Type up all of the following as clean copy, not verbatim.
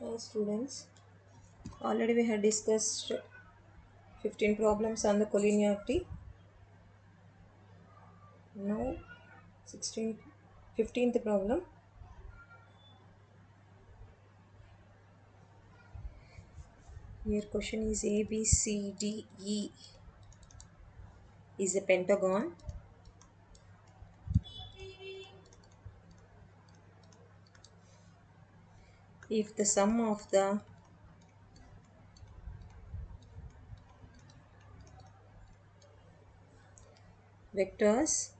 Hi students, already we had discussed 15 problems on the collinearity. Now 16th, 15th problem. Here question is A, B, C, D, E is a pentagon. If the sum of the vectors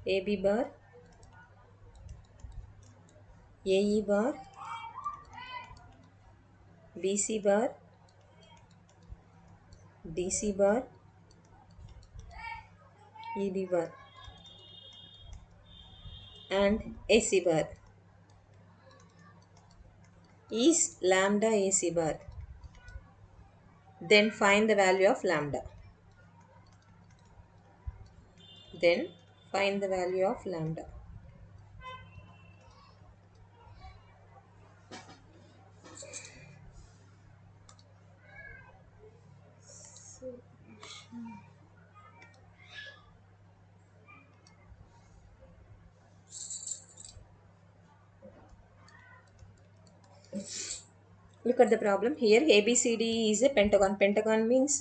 AB bar, AE bar, BC bar, DC bar, ED bar and AC bar is lambda AC bar, then find the value of lambda. Then find the value of lambda. Look at the problem here. ABCD is a pentagon. Pentagon means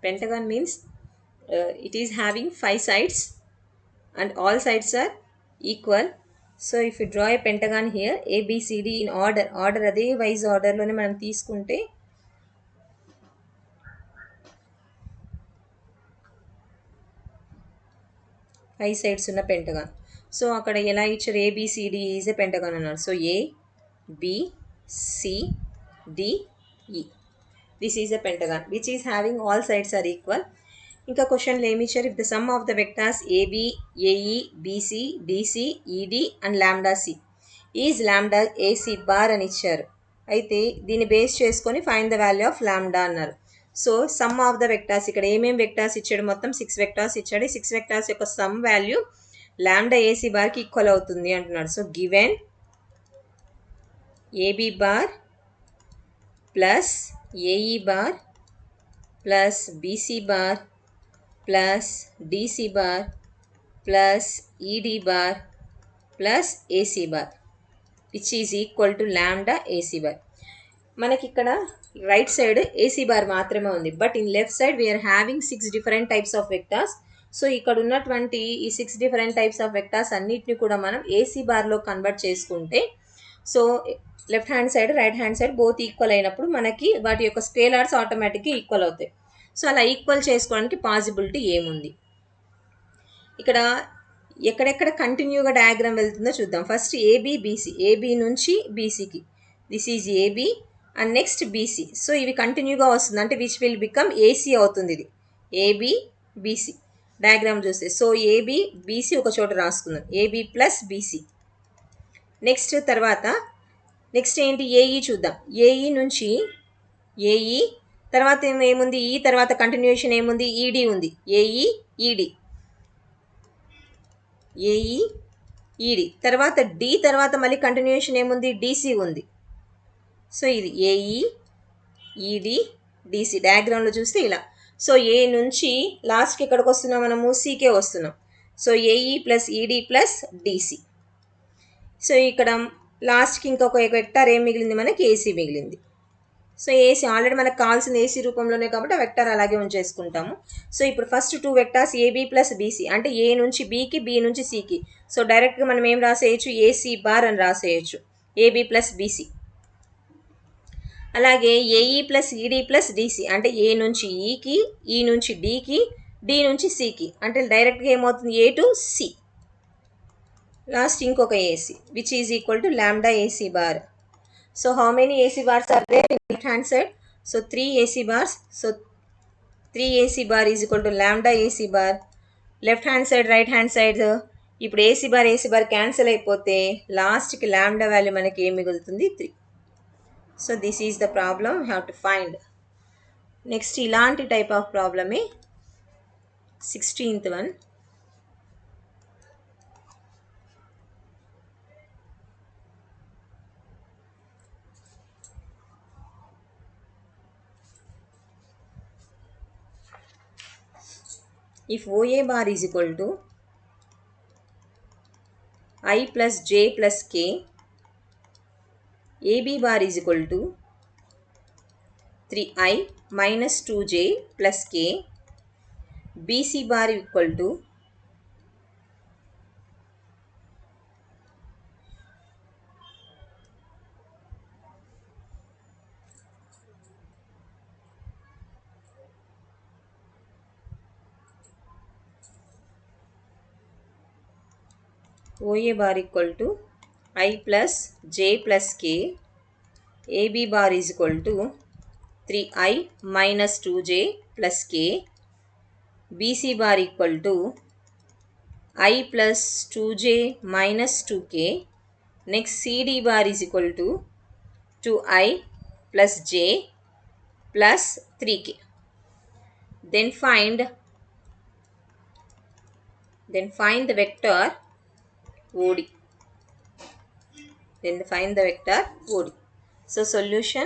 pentagon means it is having 5 sides and all sides are equal. So if you draw a pentagon here, ABCD in order అదే wise ఆర్డర్లోనే మనం తీసుకుంటే five sides ఉన్న pentagon. So అక్కడ ఎలా ఇచ్చారు, ABCD is a pentagon అన్నారు. So A B C D E this is a pentagon which is having all sides are equal. ఇంకా క్వశ్చన్లో ఏమి ఇచ్చారు, if the sum of the vectors AB AE BC DC ED and lambda C is lambda AC bar అని ఇచ్చారు. అయితే దీన్ని base చేసుకొని find the value of lambda అన్నారు. So some of the vectors, ఇక్కడ ఏమేమి వెక్టార్స్ ఇచ్చాడు, మొత్తం 6 వెక్టార్స్ ఇచ్చాడు. 6 వెక్టార్స్ యొక్క సమ్ వాల్యూ లాంబ్డా ఏసీ బార్కి ఈక్వల్ అవుతుంది అంటున్నాడు. So given AB bar plus AE bar plus BC bar plus DC bar plus ED bar plus AC bar which is equal to lambda AC bar. మనకి ఇక్కడ right side AC bar మాత్రమే ఉంది, but in left side we are having 6 different types of vectors. So ఇక్కడ ఉన్నటువంటి ఈ 6 different types of vectors అన్నిటిని కూడా మనం ఏసీ బార్లో కన్వర్ట్ చేసుకుంటే, so left hand side right hand side both equal అయినప్పుడు మనకి వాటి యొక్క స్కేలార్స్ ఆటోమేటిక్గా ఈక్వల్ అవుతాయి. సో అలా ఈక్వల్ చేసుకోవడానికి పాసిబిలిటీ ఏముంది, ఇక్కడ ఎక్కడెక్కడ కంటిన్యూగా డయాగ్రామ్ వెళ్తుందో చూద్దాం. ఫస్ట్ ఏబి బీసీ, ఏబి నుంచి బీసీకి this is AB and next BC. So ఇవి కంటిన్యూగా వస్తుంది అంటే విచ్ విల్ బికమ్ ఏసీ అవుతుంది. ఇది ఏబి బీసీ డయాగ్రామ్ చూస్తే, సో ఏబి బీసీ ఒక చోట రాసుకుందాం, ఏబి ప్లస్ బీసీ. నెక్స్ట్ తర్వాత నెక్స్ట్ ఏంటి, ఏఈ చూద్దాం. ఏఈ నుంచి ఏఈ తర్వాత ఏముంది, ఈ తర్వాత కంటిన్యూషన్ ఏముంది, ఈడి ఉంది, ఏఈ ఈడి ఏఈ ఈడి తర్వాత డి తర్వాత మళ్ళీ కంటిన్యూషన్ ఏముంది, డీసీ ఉంది. సో ఇది ఏఈ ఈడి డీసీ డయాగ్రామ్లో చూస్తే ఇలా. సో ఏ నుంచి లాస్ట్కి ఎక్కడికి వస్తున్నాం, మనము సీకే వస్తున్నాం. సో ఏఈ ప్లస్ ఈడి ప్లస్ డీసీ. సో ఇక్కడ లాస్ట్కి ఇంకొక వెక్టార్ ఏం మిగిలింది, మనకి ఏసీ మిగిలింది. సో ఏసీ ఆల్రెడీ మనకు కావాల్సిన ఏసీ రూపంలోనే కాబట్టి ఆ వెక్టార్ అలాగే ఉంచేసుకుంటాము. సో ఇప్పుడు first 2 vectors AB plus BC అంటే ఏ నుంచి బీకి బి నుంచి సికి. సో డైరెక్ట్గా మనం ఏం రాసేయచ్చు, ఏసీ బార్ అని రాసేయచ్చు, ఏబీ ప్లస్ బీసీ. అలాగే AE plus ED plus DC అంటే ఏ నుంచి ఈకి, ఈ నుంచి డీకి, డి నుంచి సికి అంటే డైరెక్ట్గా ఏమవుతుంది, ఏ టు సి. లాస్ట్ ఇంకొక AC which is equal to lambda AC bar. So how many AC bars are there in left hand side? So 3 AC bars. So 3 AC bar is equal to lambda AC bar. Left hand side right hand side ఇప్పుడు AC bar cancel అయిపోతే లాస్ట్కి lambda value మనకి ఏం మిగులుతుంది, 3. So this is the problem have to find. Next ఇలాంటి type of ప్రాబ్లమే 16th one. If OA bar is equal to I plus j plus k, AB bar is equal to 3i minus 2j plus k, BC bar equal to OA bar equal to I plus j plus k, AB bar is equal to 3i minus 2j plus k, BC bar equal to I plus 2j minus 2k. Next CD bar is equal to 2i plus j plus 3k. Then find the vector OD. So solution,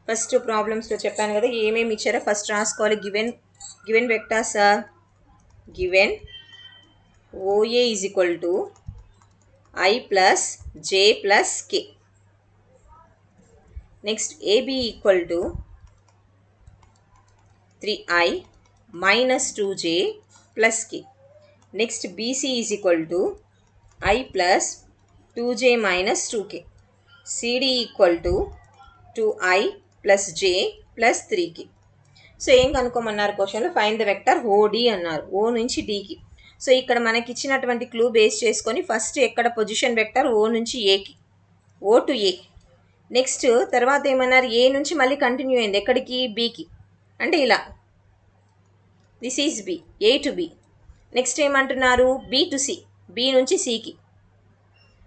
first ప్రాబ్లమ్స్లో చెప్పాను కదా ఏమేమి ఇచ్చారో first రాసుకోవాలి. Given vectors are given OA is equal to I plus j plus k. Next AB equal to 3i minus 2j plus k. Next BC is equal to I plus 2j minus 2k. CD equal to 2i plus j plus 3k. So ఏం కనుక్కోమన్నారు క్వశ్చన్లో find the vector ఓడి అన్నారు, ఓ నుంచి డీకి. So ఇక్కడ మనకి ఇచ్చినటువంటి clue base చేసుకొని first ఎక్కడ position vector ఓ నుంచి ఏకి, ఓ టు ఏ. నెక్స్ట్ తర్వాత ఏమన్నారు ఏ నుంచి మళ్ళీ కంటిన్యూ అయింది ఎక్కడికి బీకి, అంటే ఇలా this is B, A to B. Next ఏమంటున్నారు బి టు సి, బి నుంచి సికి.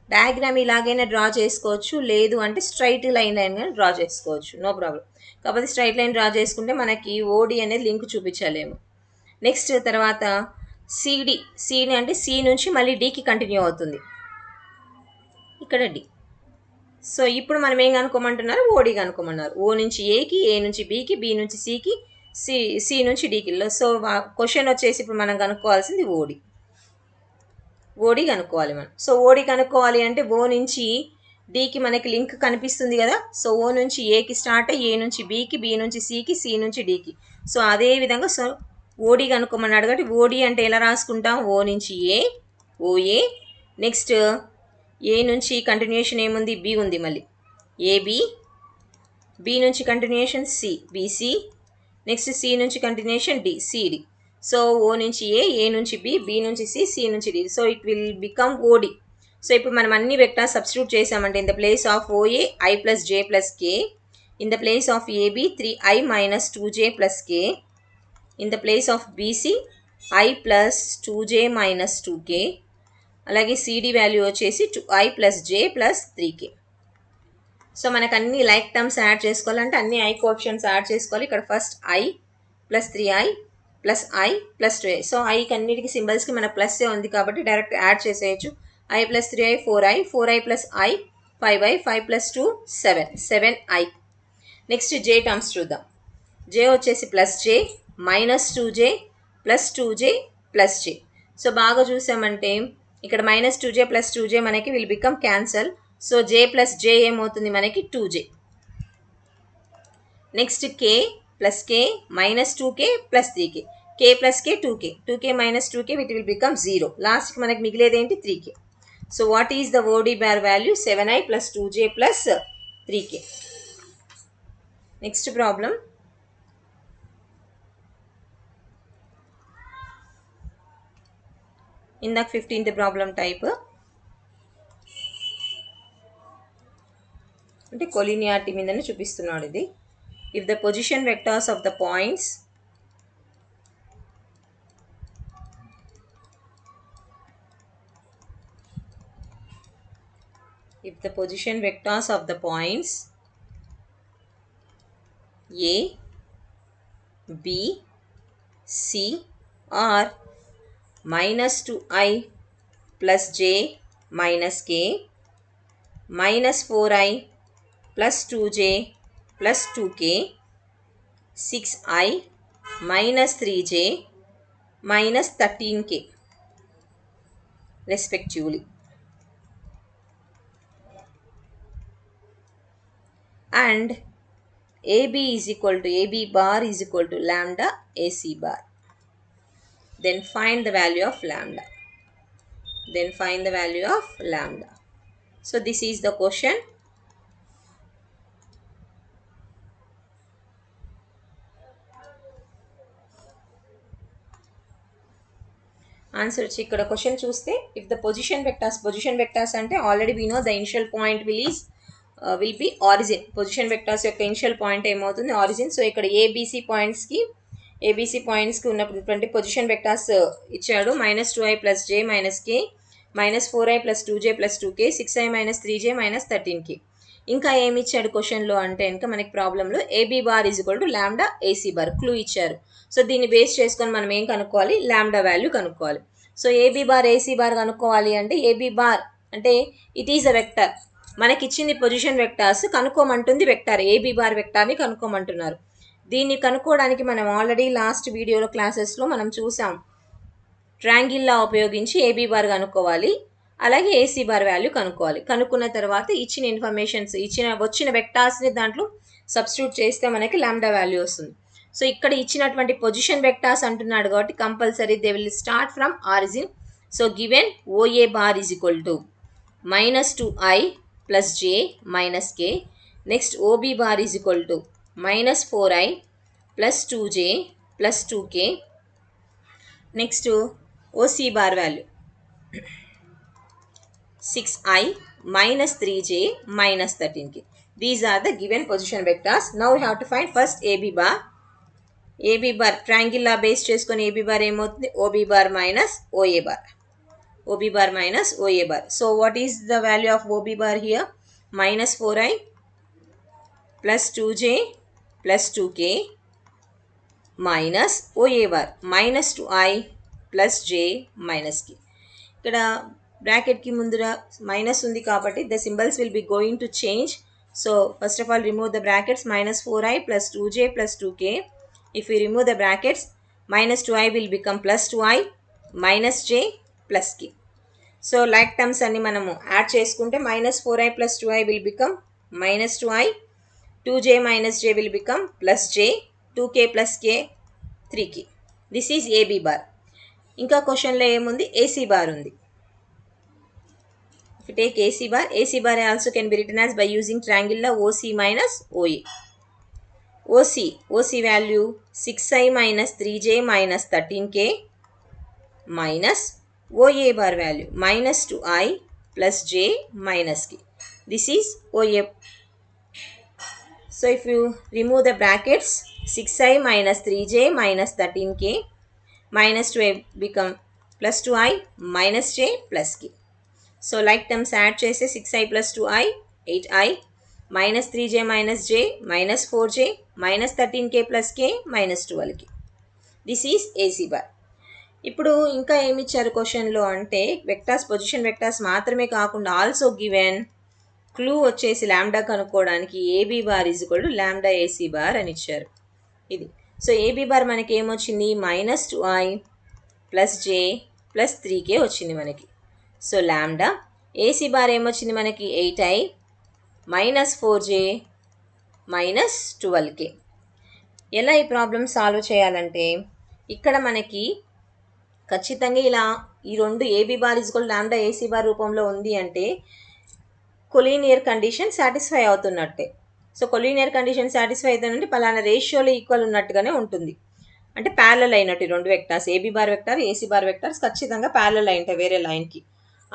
డయాగ్రామ్ ఇలాగైనా డ్రా చేసుకోవచ్చు, లేదు అంటే స్ట్రైట్ లైన్ అయినా డ్రా చేసుకోవచ్చు, నో ప్రాబ్లం. కాకపోతే స్ట్రైట్ లైన్ డ్రా చేసుకుంటే మనకి ఓడి అనేది లింక్ చూపించలేము. నెక్స్ట్ తర్వాత సిడి అంటే సి నుంచి మళ్ళీ డీకి కంటిన్యూ అవుతుంది, ఇక్కడ డి. సో ఇప్పుడు మనం ఏం కనుక్కోమంటున్నారు ఓడి కనుక్కోమన్నారు. ఓ నుంచి ఏకి, ఏ నుంచి బీకి, బి నుంచి సికి, సి నుంచి డీకి. సో క్వశ్చన్ వచ్చేసి ఇప్పుడు మనం కనుక్కోవాల్సింది ఓడి కనుక్కోవాలి మనం. సో ఓడి కనుక్కోవాలి అంటే ఓ నుంచి డీకి మనకి లింక్ కనిపిస్తుంది కదా. సో ఓ నుంచి ఏకి స్టార్ట్ అయ్యి ఏ నుంచి బీకి, బి నుంచి సికి, సి నుంచి డీకి. సో అదే విధంగా సో ఓడి కనుక్కోమన్నాడు కాబట్టి ఓడి అంటే ఎలా రాసుకుంటాం ఓ నుంచి ఏ, ఓఏ. నెక్స్ట్ ఏ నుంచి కంటిన్యూషన్ ఏముంది బి ఉంది, మళ్ళీ ఏబి. బి నుంచి continuation C, BC. Next C నుంచి continuation D, CD. So O నుంచి ఏ నుంచి బి, బి నుంచి సి, సి నుంచి D. So it will become OD. సో ఇప్పుడు మనం అన్ని వెక్టార్స్ సబ్స్టిట్యూట్ చేసామంటే in the place of OA I plus J plus K, in the place of AB 3i minus 2j plus k, in the place of BC I plus 2j minus 2k, అలాగే CD value వచ్చేసి 2i plus j plus 3k. So మనకు అన్ని like terms add చేసుకోవాలంటే అన్ని I coefficients add చేసుకోవాలి. ఇక్కడ first I plus 3i plus I plus 2i. So ఐకి అన్నిటికీ సింబల్స్కి మన ప్లస్సే ఉంది కాబట్టి డైరెక్ట్ యాడ్ చేసేయచ్చు. I plus 3i 4i plus I 5i, 5 plus 2 7i. Next J terms చూద్దాం. జే వచ్చేసి plus J minus 2j plus 2j plus J. So బాగా చూసామంటే ఇక్కడ మైనస్ 2j ప్లస్ 2j మనకి will become cancel. So J plus J ఏమవుతుంది మనకి 2j. Next K plus K minus 2k plus 3k, K plus K 2k minus 2k it will become 0. లాస్ట్కి మనకి మిగిలేది ఏంటి 3k. So what is the OD bar value 7i plus 2j plus 3k. Next problem ఇందాక 15th problem type అంటే collinearity మీదనే చూపిస్తున్నాడు ఇది. If the position vectors of the points if the position vectors of the points A, B, C are minus 2i plus j minus k, minus 4i plus 2j plus 2k, 6i minus 3j minus 13k respectively. And AB is equal to AB bar is equal to lambda AC bar. Then find the value of lambda. So this is the question. Answer వచ్చి ఇక్కడ question చూస్తే if the position vectors అంటే already we know the initial point will be origin. Position vectors యొక్క initial point ఏమవుతుంది origin. So ఇక్కడ ABC points కి ఉన్నటువంటి position vectors ఇచ్చాడు -2i plus j minus k, -4i plus 2j plus 2k, 6i minus 3j minus 13k. ఇంకా ఏమి ఇచ్చాడు క్వశ్చన్లో అంటే ఇంకా మనకి ప్రాబ్లంలో AB bar is equal to lambda AC bar clue ఇచ్చారు. సో దీన్ని బేస్ చేసుకొని మనం ఏం కనుక్కోవాలి, లాంబ్డా వాల్యూ కనుక్కోవాలి. So AB bar AC bar కనుక్కోవాలి అంటే AB బార్ అంటే ఇట్ ఈజ్ అ వెక్టర్. మనకి ఇచ్చింది పొజిషన్ వెక్టార్స్, కనుక్కోమంటుంది వెక్టర్, AB బార్ వెక్టార్ని కనుక్కోమంటున్నారు. దీన్ని కనుక్కోవడానికి మనం ఆల్రెడీ లాస్ట్ వీడియోలో క్లాసెస్లో మనం చూసాం. ట్రయాంగిల్ లా ఉపయోగించి AB బార్ కనుక్కోవాలి, అలాగే AC బార్ వాల్యూ కనుక్కోవాలి. కనుక్కున్న తర్వాత ఇచ్చిన ఇన్ఫర్మేషన్స్ వచ్చిన వెక్టార్స్ని దాంట్లో సబ్స్టిట్యూట్ చేస్తే మనకి లాంబ్డా వాల్యూ వస్తుంది. సో ఇక్కడ ఇచ్చినటువంటి పొజిషన్ వెక్టార్స్ అంటున్నాడు కాబట్టి compulsory they will start from origin. So given OA bar is equal to -2i plus j minus k. Next OB bar is equal to -4i plus 2j plus 2k. Next OC bar value 6i minus 3j minus 13k. These are the given position vectors. Now we have to find first AB bar. AB bar triangle la base cheskoni AB bar emoutundi OB bar minus OA bar. OB bar minus OA bar. So what is the value of OB bar here? -4i plus 2j plus 2k minus OA bar -2i plus j minus k. ఇక్కడ బ్రాకెట్కి ముందర minus ఉంది కాబట్టి the symbols will be going to change. So first of all remove the brackets. -4i plus 2j plus 2k. If we remove the brackets, -2i will become +2i minus j plus k. So like terms అన్ని మనము add చేసుకుంటే -4i plus 2i will become -2i, 2j minus j will become plus j, 2k plus k 3k. This is AB bar. ఇంకా క్వశ్చన్లో ఏముంది, AC bar ఉంది. If you take AC bar also can be written as by using triangle la OC minus OA. OC value 6i minus 3j minus 13k minus OA bar value -2i plus j minus k. This is OA. So if you remove the brackets, 6i minus 3j minus 13k minus 2i become +2i minus j plus k. So like terms add chese 6i plus 2i 8i minus 3j minus j minus 4j minus 13k plus k minus 12k. This is AC bar. ఇప్పుడు ఇంకా ఏమి ఇచ్చారు క్వశ్చన్లో అంటే vectors, position vectors మాత్రమే కాకుండా also given clue వచ్చేసి lambda కనుక్కోవడానికి AB bar is equal to lambda AC bar అని ఇచ్చారు. ఇది సో AB బార్ మనకి ఏమొచ్చింది, -2i plus j plus 3k వచ్చింది మనకి. So lambda. AC బార్ ఏమొచ్చింది మనకి 8i minus 4j minus 12k. ఎలా ఈ ప్రాబ్లమ్ సాల్వ్ చేయాలంటే ఇక్కడ మనకి ఖచ్చితంగా ఇలా ఈ రెండు AB bar is equal lambda AC bar రూపంలో ఉంది అంటే కొలీనియర్ కండిషన్ సాటిస్ఫై అవుతున్నట్టే. సో కొలీనియర్ కండిషన్ సాటిస్ఫై అవుతుందంటే పలానా రేషియోలో ఈక్వల్ ఉన్నట్టుగానే ఉంటుంది, అంటే ప్యారలల్ అయినట్టు రెండు vectors AB bar vector AC bar vectors ఖచ్చితంగా ప్యారలల్ అయింటాయి వేరే లైన్కి.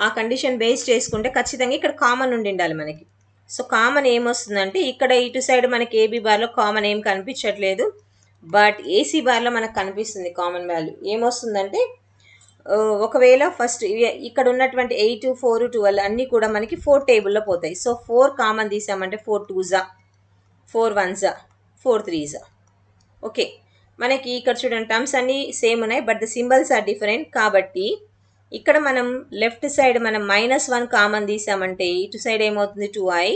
ఆ కండిషన్ బేస్ చేసుకుంటే ఖచ్చితంగా ఇక్కడ కామన్ ఉండి ఉండాలి మనకి. సో కామన్ ఏమొస్తుందంటే ఇక్కడ ఇటు సైడ్ మనకి AB బార్లో కామన్ ఏం కనిపించట్లేదు, బట్ AC బార్లో మనకు కనిపిస్తుంది కామన్ వాల్యూ. ఏమొస్తుందంటే ఒకవేళ ఫస్ట్ ఇక్కడ ఉన్నటువంటి 8 4 12 అన్నీ కూడా మనకి 4 టేబుల్లో పోతాయి. సో 4 కామన్ తీసామంటే 4 2 4 1 4 3 ఓకే. మనకి ఇక్కడ చూడండి టర్మ్స్ అన్నీ సేమ్ ఉన్నాయి, but the symbols are different. కాబట్టి ఇక్కడ మనం లెఫ్ట్ సైడ్ మనం -1 కామన్ తీసామంటే ఇటు సైడ్ ఏమవుతుంది 2i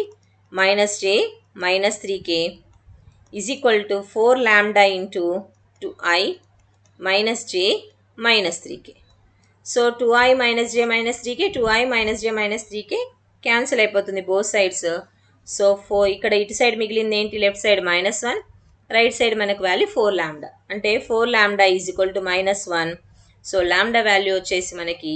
-j -3k is equal to 4 lambda into 2i -j -3k. So 2i -j -3k 2i -j -3k cancel అయిపోతుంది బోత్ సైడ్స్. సో 4 ఇక్కడ ఇటు side మిగిలింది ఏంటి, లెఫ్ట్ సైడ్ -1, రైట్ సైడ్ మనకు value 4 lambda, అంటే 4 lambda is equal to -1. So lambda value వచ్చేసి మనకి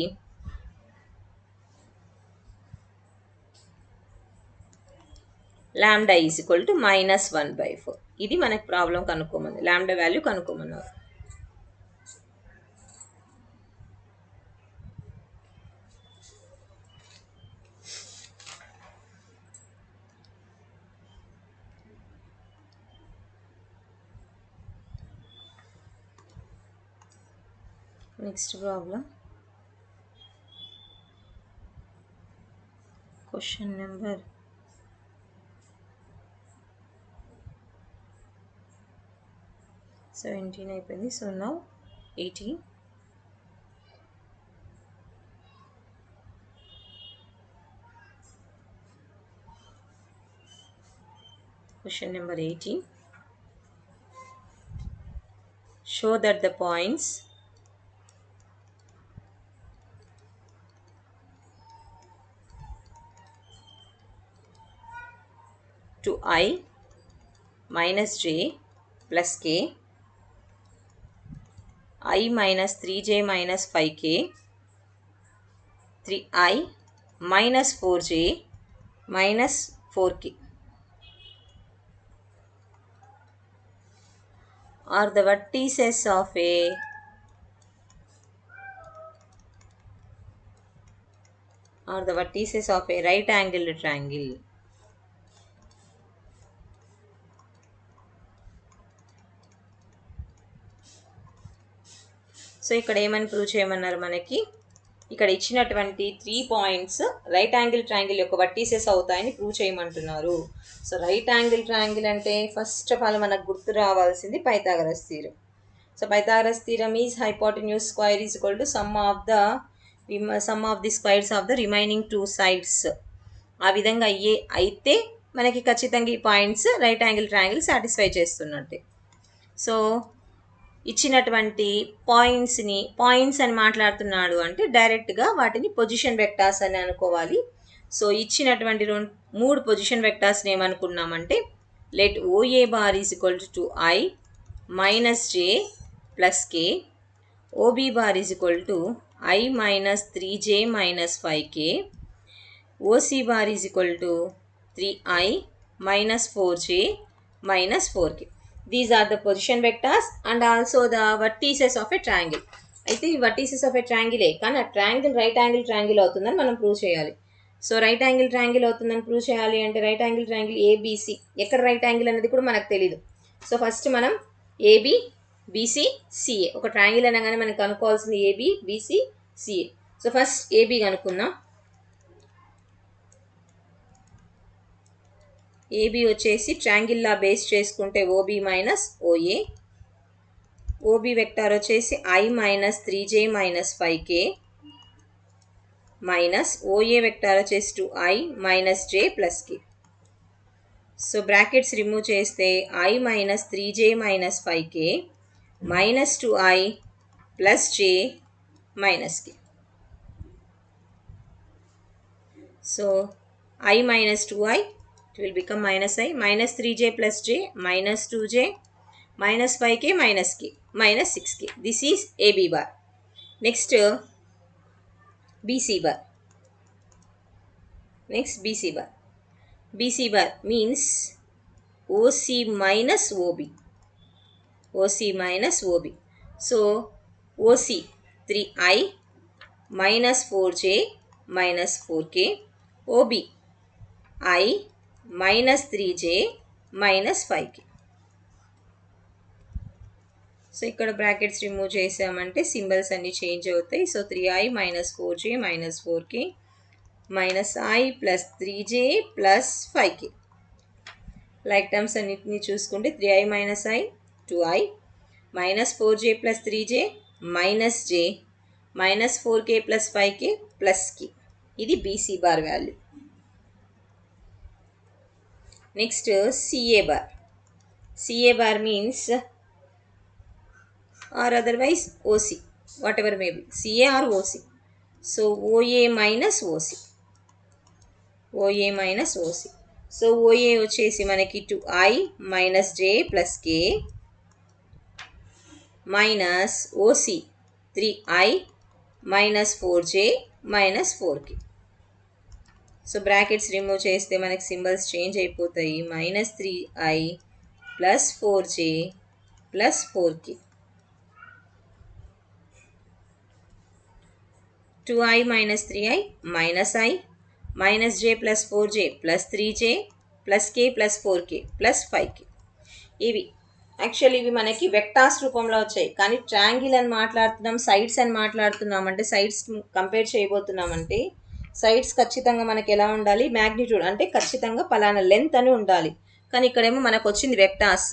lambda is equal to -1/4. ఇది మనకు ప్రాబ్లం కనుక్కోమని, లాంబ్డా వాల్యూ కనుక్కోమన్నారు. నెక్స్ట్ ప్రాబ్లం క్వశ్చన్ నెంబర్ 17 అయిపోయింది. So now 18. Question number 18. Show that the points to I minus j plus k, I minus 3j minus 5k, 3i minus 4j minus 4k are the vertices of a right angled triangle. So ఇక్కడ ఏమని prove చేయమన్నారు, మనకి ఇక్కడ ఇచ్చినటువంటి 3 points right angle triangle యొక్క vertices అవుతాయని prove చేయమంటున్నారు. So right angle triangle అంటే ఫస్ట్ ఆఫ్ ఆల్ మనకు గుర్తు రావాల్సింది Pythagoras theorem. So Pythagoras theorem is hypotenuse square is equal to sum of the squares of the remaining 2 sides. ఆ విధంగా అయితే మనకి ఖచ్చితంగా ఈ points right angle triangle satisfy చేస్తున్నట్టే. సో ఇచ్చినటువంటి పాయింట్స్ అని మాట్లాడుతున్నాడు అంటే డైరెక్ట్గా వాటిని పొజిషన్ వెక్టార్స్ అని అనుకోవాలి. సో ఇచ్చినటువంటి 3 పొజిషన్ వెక్టార్స్ని ఏమనుకున్నామంటే let OA bar is equal to I minus j plus k, OB bar is equal to I minus 3j minus 5k, OC bar is equal to 3i minus 4j minus 4k. These are the position vectors and also the vertices of a triangle. అయితే ఈ vertices of a triangle కానీ ఆ triangle right angle triangle అవుతుందని మనం prove చేయాలి. So right angle triangle అవుతుందని prove చేయాలి అంటే రైట్ యాంగిల్ ట్రయాంగిల్ ఏబిసి, ఎక్కడ రైట్ యాంగిల్ అనేది కూడా మనకు తెలియదు. సో ఫస్ట్ మనం ఏబి బీసీ సిఏ, ఒక ట్రయాంగిల్ అనగానే మనకు కనుక్కోవాల్సింది AB BC CA. So first AB కనుక్కుందాం. ఏబి వచ్చేసి ట్రయాంగిల్లా బేస్ చేసుకుంటే OB minus OA, OB vector వచ్చేసి I minus 3j minus 5k minus OA vector వచ్చేసి 2i minus j plus k. So brackets remove చేస్తే I minus 3j minus 5k minus 2i plus j minus k. So I minus 2i, it will become minus I, minus 3j plus j, minus 2j, minus 5k, minus k, minus 6k. This is AB bar. Next, BC bar. Next, BC bar. BC bar means OC minus OB. OC minus OB. So, OC 3i minus 4j minus 4k, OB I minus 3j minus 5k. So ఇక్కడ brackets remove చేసామంటే symbols అన్నీ change అవుతాయి. So 3i minus 4j minus 4k minus i plus 3j plus 5k. Like terms అన్నిటిని చూసుకుంటే 3i minus i 2i minus 4j plus 3j minus j minus 4k plus 5k plus k. ఇది BC bar value. Next CA bar. CA bar means or otherwise OC, whatever may be, CA or OC. So OA minus OC. OA minus OC. So OA వచ్చేసి మనకి 2i minus j plus k minus OC 3i minus 4j minus 4k. So brackets remove చేస్తే మనకి symbols change అయిపోతాయి. Minus 3i plus 4j plus 4k. 2i minus 3i minus i minus j plus 4j plus 3j plus k plus 4k plus 5k. ఇవి actually ఇవి మనకి vectors రూపంలో వచ్చాయి. కానీ triangle అని మాట్లాడుతున్నాం, సైడ్స్ అని మాట్లాడుతున్నాం. అంటే సైడ్స్ కంపేర్ చేయబోతున్నామంటే సైడ్స్ ఖచ్చితంగా మనకి ఎలా ఉండాలి, మ్యాగ్నిట్యూడ్ అంటే ఖచ్చితంగా పలానా లెంత్ అని ఉండాలి. కానీ ఇక్కడేమో మనకు వచ్చింది వెక్టార్స్.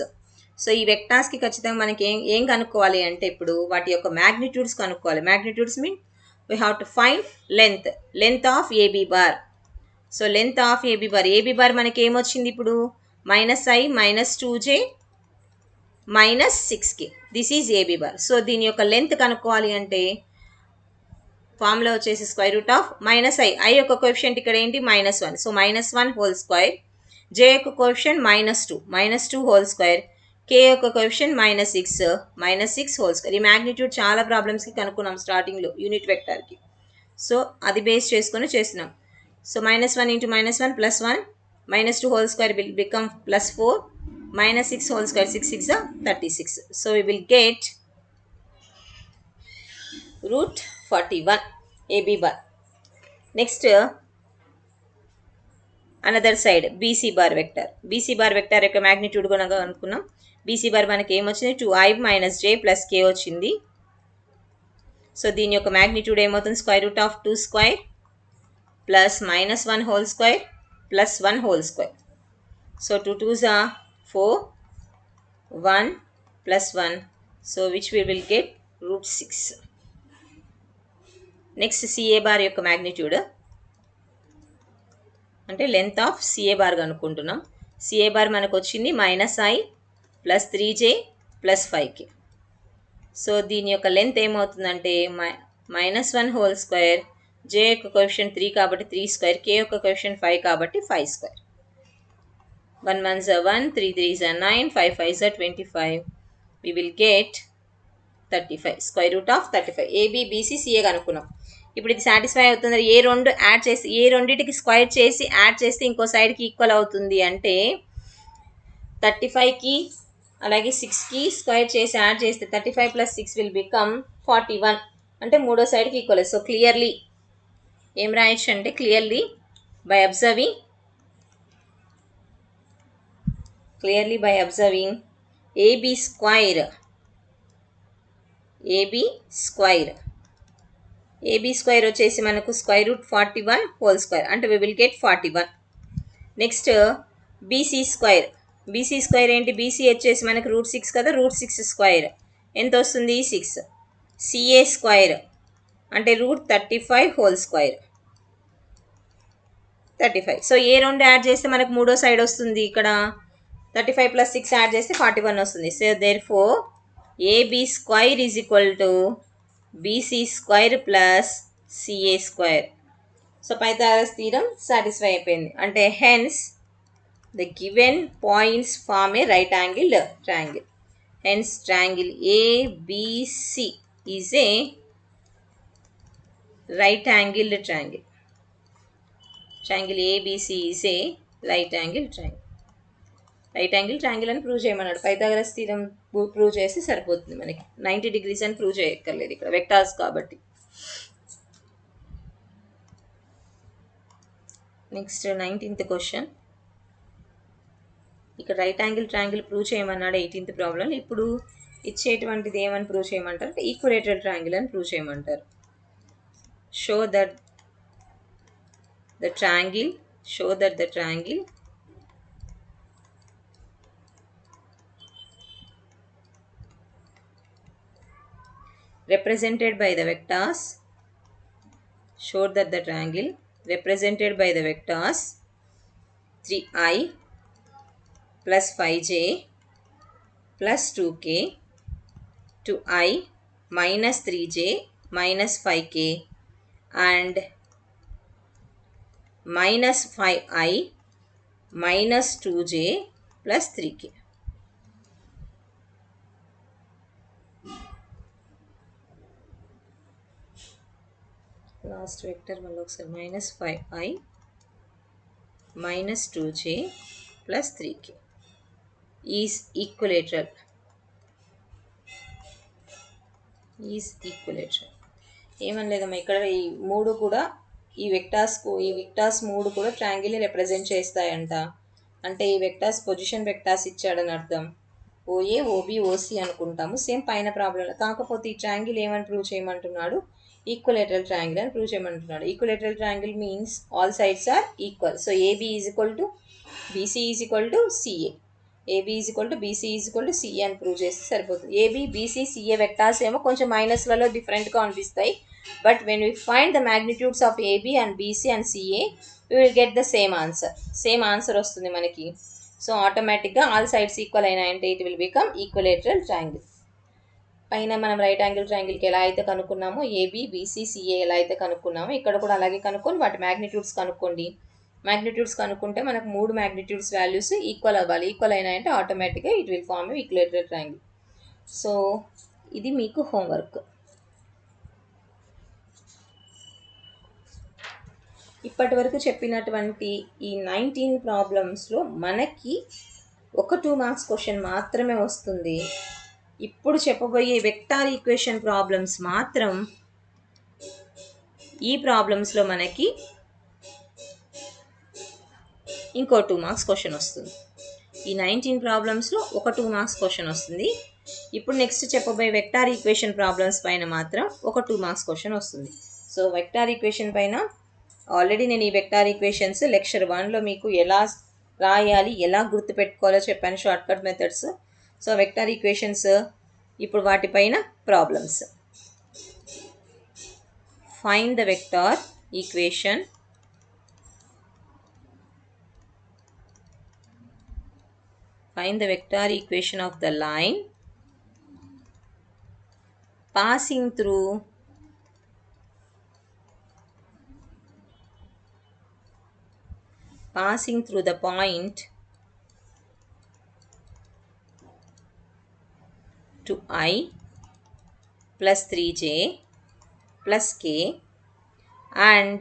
సో ఈ వెక్టార్స్కి ఖచ్చితంగా మనకి ఏం కనుక్కోవాలి అంటే ఇప్పుడు వాటి యొక్క మ్యాగ్నిట్యూడ్స్ కనుక్కోవాలి. Magnitudes mean we have to find length of AB bar. So length of AB bar. AB bar మనకి ఏమొచ్చింది ఇప్పుడు minus i minus 2j minus 6k. This is AB bar. So దీని యొక్క లెంత్ కనుక్కోవాలి అంటే ఫార్ములా వచ్చేసి square root of minus i యొక్క coefficient ఇక్కడ ఏంటి -1. సో -1 హోల్ స్క్వేర్, j యొక్క కోఎఫిషియంట్ -2 హోల్ స్క్వేర్, k యొక్క కోఎఫిషియంట్ -6 హోల్ స్క్వేర్. ఈ మ్యాగ్నిట్యూడ్ చాలా ప్రాబ్లమ్స్కి కనుక్కున్నాం స్టార్టింగ్లో యూనిట్ వెక్టార్కి. సో అది బేస్ చేసుకొని చేస్తున్నాం. So -1 into -1 +1 -2 whole square will become +4 -6 whole square 6 6 36. So we will get √41 AB bar. Next another side BC bar vector. BC bar vector యొక్క magnitude కూడా అనుకున్నాం. BC bar మనకి ఏమొచ్చింది 2i minus j plus k వచ్చింది. So దీని యొక్క magnitude ఏమవుతుంది square root of 2 square plus -1 whole square plus 1 whole square. So 2 2s are 4 1 plus 1. So which we will get √6. Next CA bar యొక్క magnitude అంటే length of CA bar కనుక్కుంటున్నాం. CA bar మనకు వచ్చింది -i plus 3j plus 5k. So దీని యొక్క length ఏమవుతుందంటే -1 whole square, j యొక్క coefficient 3 కాబట్టి 3 స్క్వేర్, k యొక్క కోఎఫిషియంట్ 5 కాబట్టి 5 square. 1 1s are 1, 3 3s are 9, 5 5s are 25. We will get 35. Square root of 35. AB BC CA కనుక్కున్నాం. ఇప్పుడు ఇది సాటిస్ఫై అవుతుంది. ఏ రెండు యాడ్ చేసి ఏ రెండింటికి స్క్వేర్ చేసి యాడ్ చేస్తే ఇంకో సైడ్కి ఈక్వల్ అవుతుంది అంటే 35కి అలాగే 6కి స్క్వేర్ చేసి యాడ్ చేస్తే 35 + 6 will become 41. అంటే మూడో సైడ్కి ఈక్వల్. సో క్లియర్లీ ఏం రాయొచ్చు అంటే clearly by observing AB square వచ్చేసి మనకు √41 హోల్ స్క్వేర్ అంటే we will get 41. Next BC square. BC square ఏంటి, BC వచ్చేసి మనకు √6 కదా, √6 స్క్వేర్ ఎంత వస్తుంది 6. CA స్క్వేర్ అంటే √35 హోల్ స్క్వేర్ 35. సో ఏ రెండు యాడ్ చేస్తే మనకు మూడో సైడ్ వస్తుంది. ఇక్కడ 35 + 6 యాడ్ చేస్తే 41 వస్తుంది. So therefore AB square is equal to BC square plus CA square. So Pythagoras theorem satisfy అయిపోయింది. అంటే hence the given points form a right angled triangle. Hence triangle ABC is a right angled triangle. Triangle ABC is a right angled triangle. Right angle triangle అని prove చేయమన్నాడు. Pythagoras theorem prove చేస్తే సరిపోతుంది. మనకి 90 degrees అని prove చేయక్కర్లేదు ఇక్కడ vectors కాబట్టి. Next 19th question. ఇక్కడ రైట్ యాంగిల్ ట్రయాంగిల్ ప్రూవ్ చేయమన్నాడు 18th ప్రాబ్లం. ఇప్పుడు ఇచ్చేటువంటిది ఏమని ప్రూవ్ చేయమంటారు అంటే ఈక్వలేటరల్ ట్రయాంగిల్ అని ప్రూవ్ చేయమంటారు. Show that the triangle represented by the vectors 3i plus 5j plus 2k, 2i minus 3j minus 5k and minus 5i minus 2j plus 3k. Last vector minus 5i minus 2j plus 3k is equilateral. ఏమనలేదమ్మా, ఇక్కడ ఈ మూడు కూడా ఈ విక్టార్స్ మూడు కూడా ట్రయాంగిల్ని represent చేస్తాయంట. అంటే ఈ vectors position vectors ఇచ్చాడని అర్థం. ఓఏ, ఓబి, ఓసి అనుకుంటాము సేమ్ పైన ప్రాబ్లంలో. కాకపోతే ఈ ట్రయాంగిల్ ఏమని ప్రూవ్ చేయమంటున్నాడు, ఈక్వలేటరల్ ట్రయాంగిల్ అని ప్రూవ్ చేయమంటున్నాడు. Equilateral triangle means all sides are equal. So AB is equal to BC is equal to CA. AB is equal to BC is equal to CA అని prove చేస్తే సరిపోతుంది. AB, BC, CA vectors ఏమో కొంచెం మైనస్లలో డిఫరెంట్గా అనిపిస్తాయి. But when we find the magnitudes of AB and BC and CA we will get the same answer వస్తుంది మనకి. సో ఆటోమేటిక్గా ఆల్ సైడ్స్ ఈక్వల్ అయినాయంటే it will become equilateral triangle. పైన మనం రైట్ యాంగిల్ ట్రయాంగిల్కి ఎలా అయితే కనుక్కున్నామో ఏబి, బీసీ, సిఏ ఎలా అయితే కనుక్కున్నామో ఇక్కడ కూడా అలాగే కనుక్కొని వాటి మ్యాగ్నిట్యూడ్స్ కనుక్కోండి. మ్యాగ్నిట్యూడ్స్ కనుక్కుంటే మనకు 3 మ్యాగ్నిట్యూడ్స్ వాల్యూస్ ఈక్వల్ అవ్వాలి. ఈక్వల్ అయినాయంటే ఆటోమేటిక్గా it will form equilateral triangle. So ఇది మీకు హోంవర్క్. ఇప్పటి వరకు చెప్పినటువంటి ఈ 19 ప్రాబ్లమ్స్లో మనకి ఒక 2 మార్క్స్ క్వశ్చన్ మాత్రమే వస్తుంది. ఇప్పుడు చెప్పబోయే వెక్టార్ ఈక్వేషన్ ప్రాబ్లమ్స్ మాత్రం ఈ ప్రాబ్లమ్స్లో మనకి ఇంకో 2 మార్క్స్ క్వశ్చన్ వస్తుంది. ఈ 19 ప్రాబ్లమ్స్లో ఒక 2 మార్క్స్ క్వశ్చన్ వస్తుంది. ఇప్పుడు నెక్స్ట్ చెప్పబోయే వెక్టార్ ఈక్వేషన్ ప్రాబ్లమ్స్ పైన మాత్రం ఒక 2 మార్క్స్ క్వశ్చన్ వస్తుంది. సో వెక్టార్ ఈక్వేషన్ పైన ఆల్రెడీ నేను ఈ వెక్టార్ ఈక్వేషన్స్ లెక్చర్ 1లో మీకు ఎలా రాయాలి, ఎలా గుర్తుపెట్టుకోవాలో చెప్పాను, shortcut methods. So vector equations ఇప్పుడు వాటిపైన problems. Find the vector equation of the line passing through the point 2i plus 3j plus k and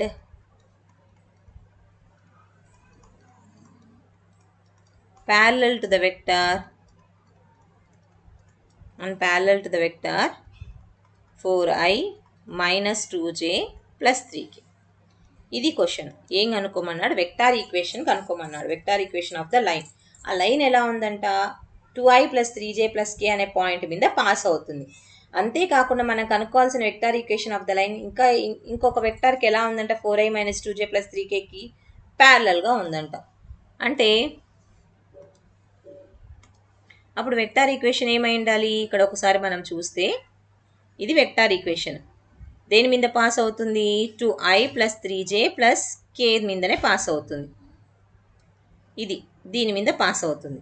parallel to the vector 4i minus 2j plus 3k. ఇది question. ఏం కనుక్కోమన్నాడు, vector equation కనుక్కోమన్నాడు. Vector equation of the line. ఆ line ఎలా ఉందంట, 2i plus 3j plus k అనే point మీద pass అవుతుంది. అంతేకాకుండా మనం కనుక్కోవాల్సిన vector equation of the line ఇంకొక వెక్టార్కి ఎలా ఉందంట, 4i minus 2j plus 3kకి ప్యారలల్గా ఉందంట. అంటే అప్పుడు వెక్టార్ ఈక్వేషన్ ఏమై ఉండాలి, ఇక్కడ ఒకసారి మనం చూస్తే ఇది వెక్టార్ ఈక్వేషన్ దేని మీద పాస్ అవుతుంది, 2i plus 3j plus k మీదనే పాస్ అవుతుంది. దీని మీద పాస్ అవుతుంది.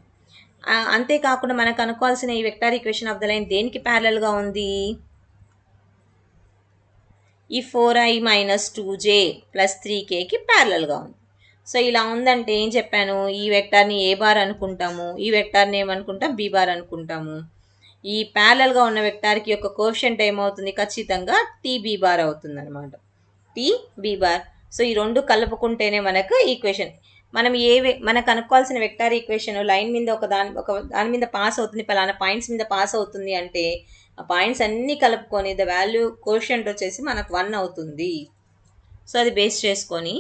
అంతేకాకుండా మనం కనుక్కోవాల్సిన ఈ vector equation of the line దేనికి ప్యారలల్గా ఉంది, ఈ 4i minus 2j plus 3kకి ప్యారలల్గా ఉంది. సో ఇలా ఉందంటే ఏం చెప్పాను, ఈ వెక్టార్ని ఏ బార్ అనుకుంటాము, ఈ వెక్టార్ని ఏమనుకుంటాం, బి బార్ అనుకుంటాము. ఈ ప్యారలల్గా ఉన్న వెక్టార్కి యొక్క కోఎఫిషియంట్ ఏమవుతుంది, ఖచ్చితంగా టీబీ బార్ అవుతుంది అనమాట, టీబీ బార్. సో ఈ రెండు కలుపుకుంటేనే మనకు ఈక్వేషన్. మనం మనకు అనుకోవాల్సిన వెక్టార్ ఈక్వేషన్ లైన్ మీద ఒక దాని మీద పాస్ అవుతుంది, పలానా పాయింట్స్ మీద పాస్ అవుతుంది అంటే ఆ పాయింట్స్ అన్నీ కలుపుకొని ద వాల్యూ కోఎఫిషియంట్ వచ్చేసి మనకు 1 అవుతుంది. సో అది బేస్ చేసుకొని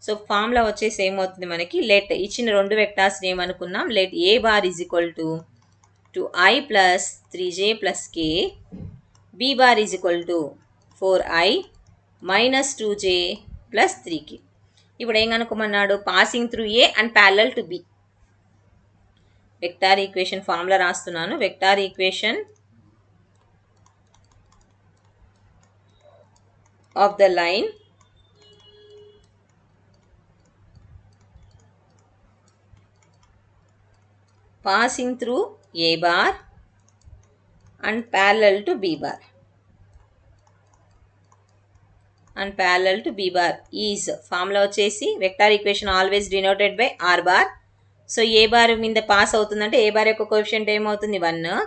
సో ఫార్ములా వచ్చేసి ఏమవుతుంది మనకి, లెట్ ఇచ్చిన 2 వెక్టార్స్ని ఏమనుకున్నాం, let A bar is equal to 2i plus 3j plus k. b bar is equal to 4i minus 2j plus 3k. ఇప్పుడు ఏం కనుక్కోమన్నాడు? Passing through A and parallel to B. Vector equation formula రాస్తున్నాను. Vector equation of the line passing through a bar and parallel to b bar and parallel to b bar is formula వచ్చేసి vector equation always denoted by r bar. So A bar మీద pass అవుతుందంటే ఏ bar యొక్క coefficient ఏమవుతుంది 1.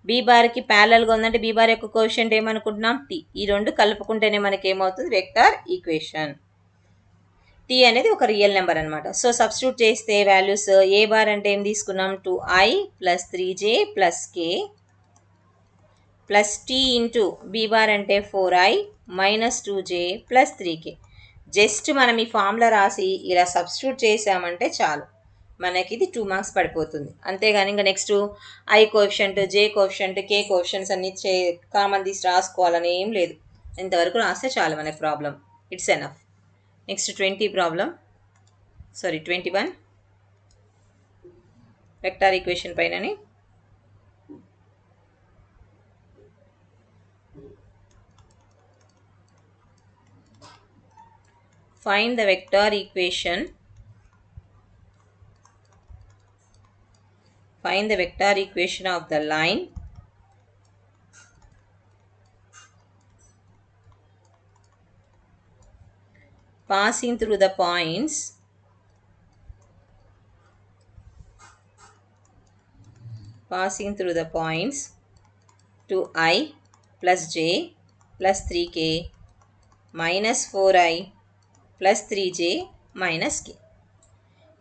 B బార్కి ప్యారలల్గా ఉందంటే B bar యొక్క coefficient ఏమనుకుంటున్నాం t. ఈ రెండు కలుపుకుంటేనే మనకి ఏమవుతుంది వెక్టార్ ఈక్వేషన్. టీ అనేది ఒక రియల్ నెంబర్ అనమాట. సో సబ్స్టిట్యూట్ చేస్తే వాల్యూస్ ఏ బార్ అంటే ఏం తీసుకున్నాం 2i plus 3j plus K plus T into B bar అంటే 4i minus 2j plus 3k. Just మనం ఈ ఫార్ములా రాసి ఇలా సబ్స్టిట్యూట్ చేసామంటే చాలు, మనకి ఇది 2 మార్క్స్ పడిపోతుంది. అంతేగాని ఇంకా next I coefficient, J coefficient, K coefficients అన్ని కామన్ తీసి రాసుకోవాలని ఏం లేదు. ఇంతవరకు రాస్తే చాలు మనకి problem. It's enough. Next 20 problem, sorry 21 vector equation పైనని. Find the vector equation. Find the vector equation of the line passing through the points to I plus j plus 3k minus 4i plus 3j minus k.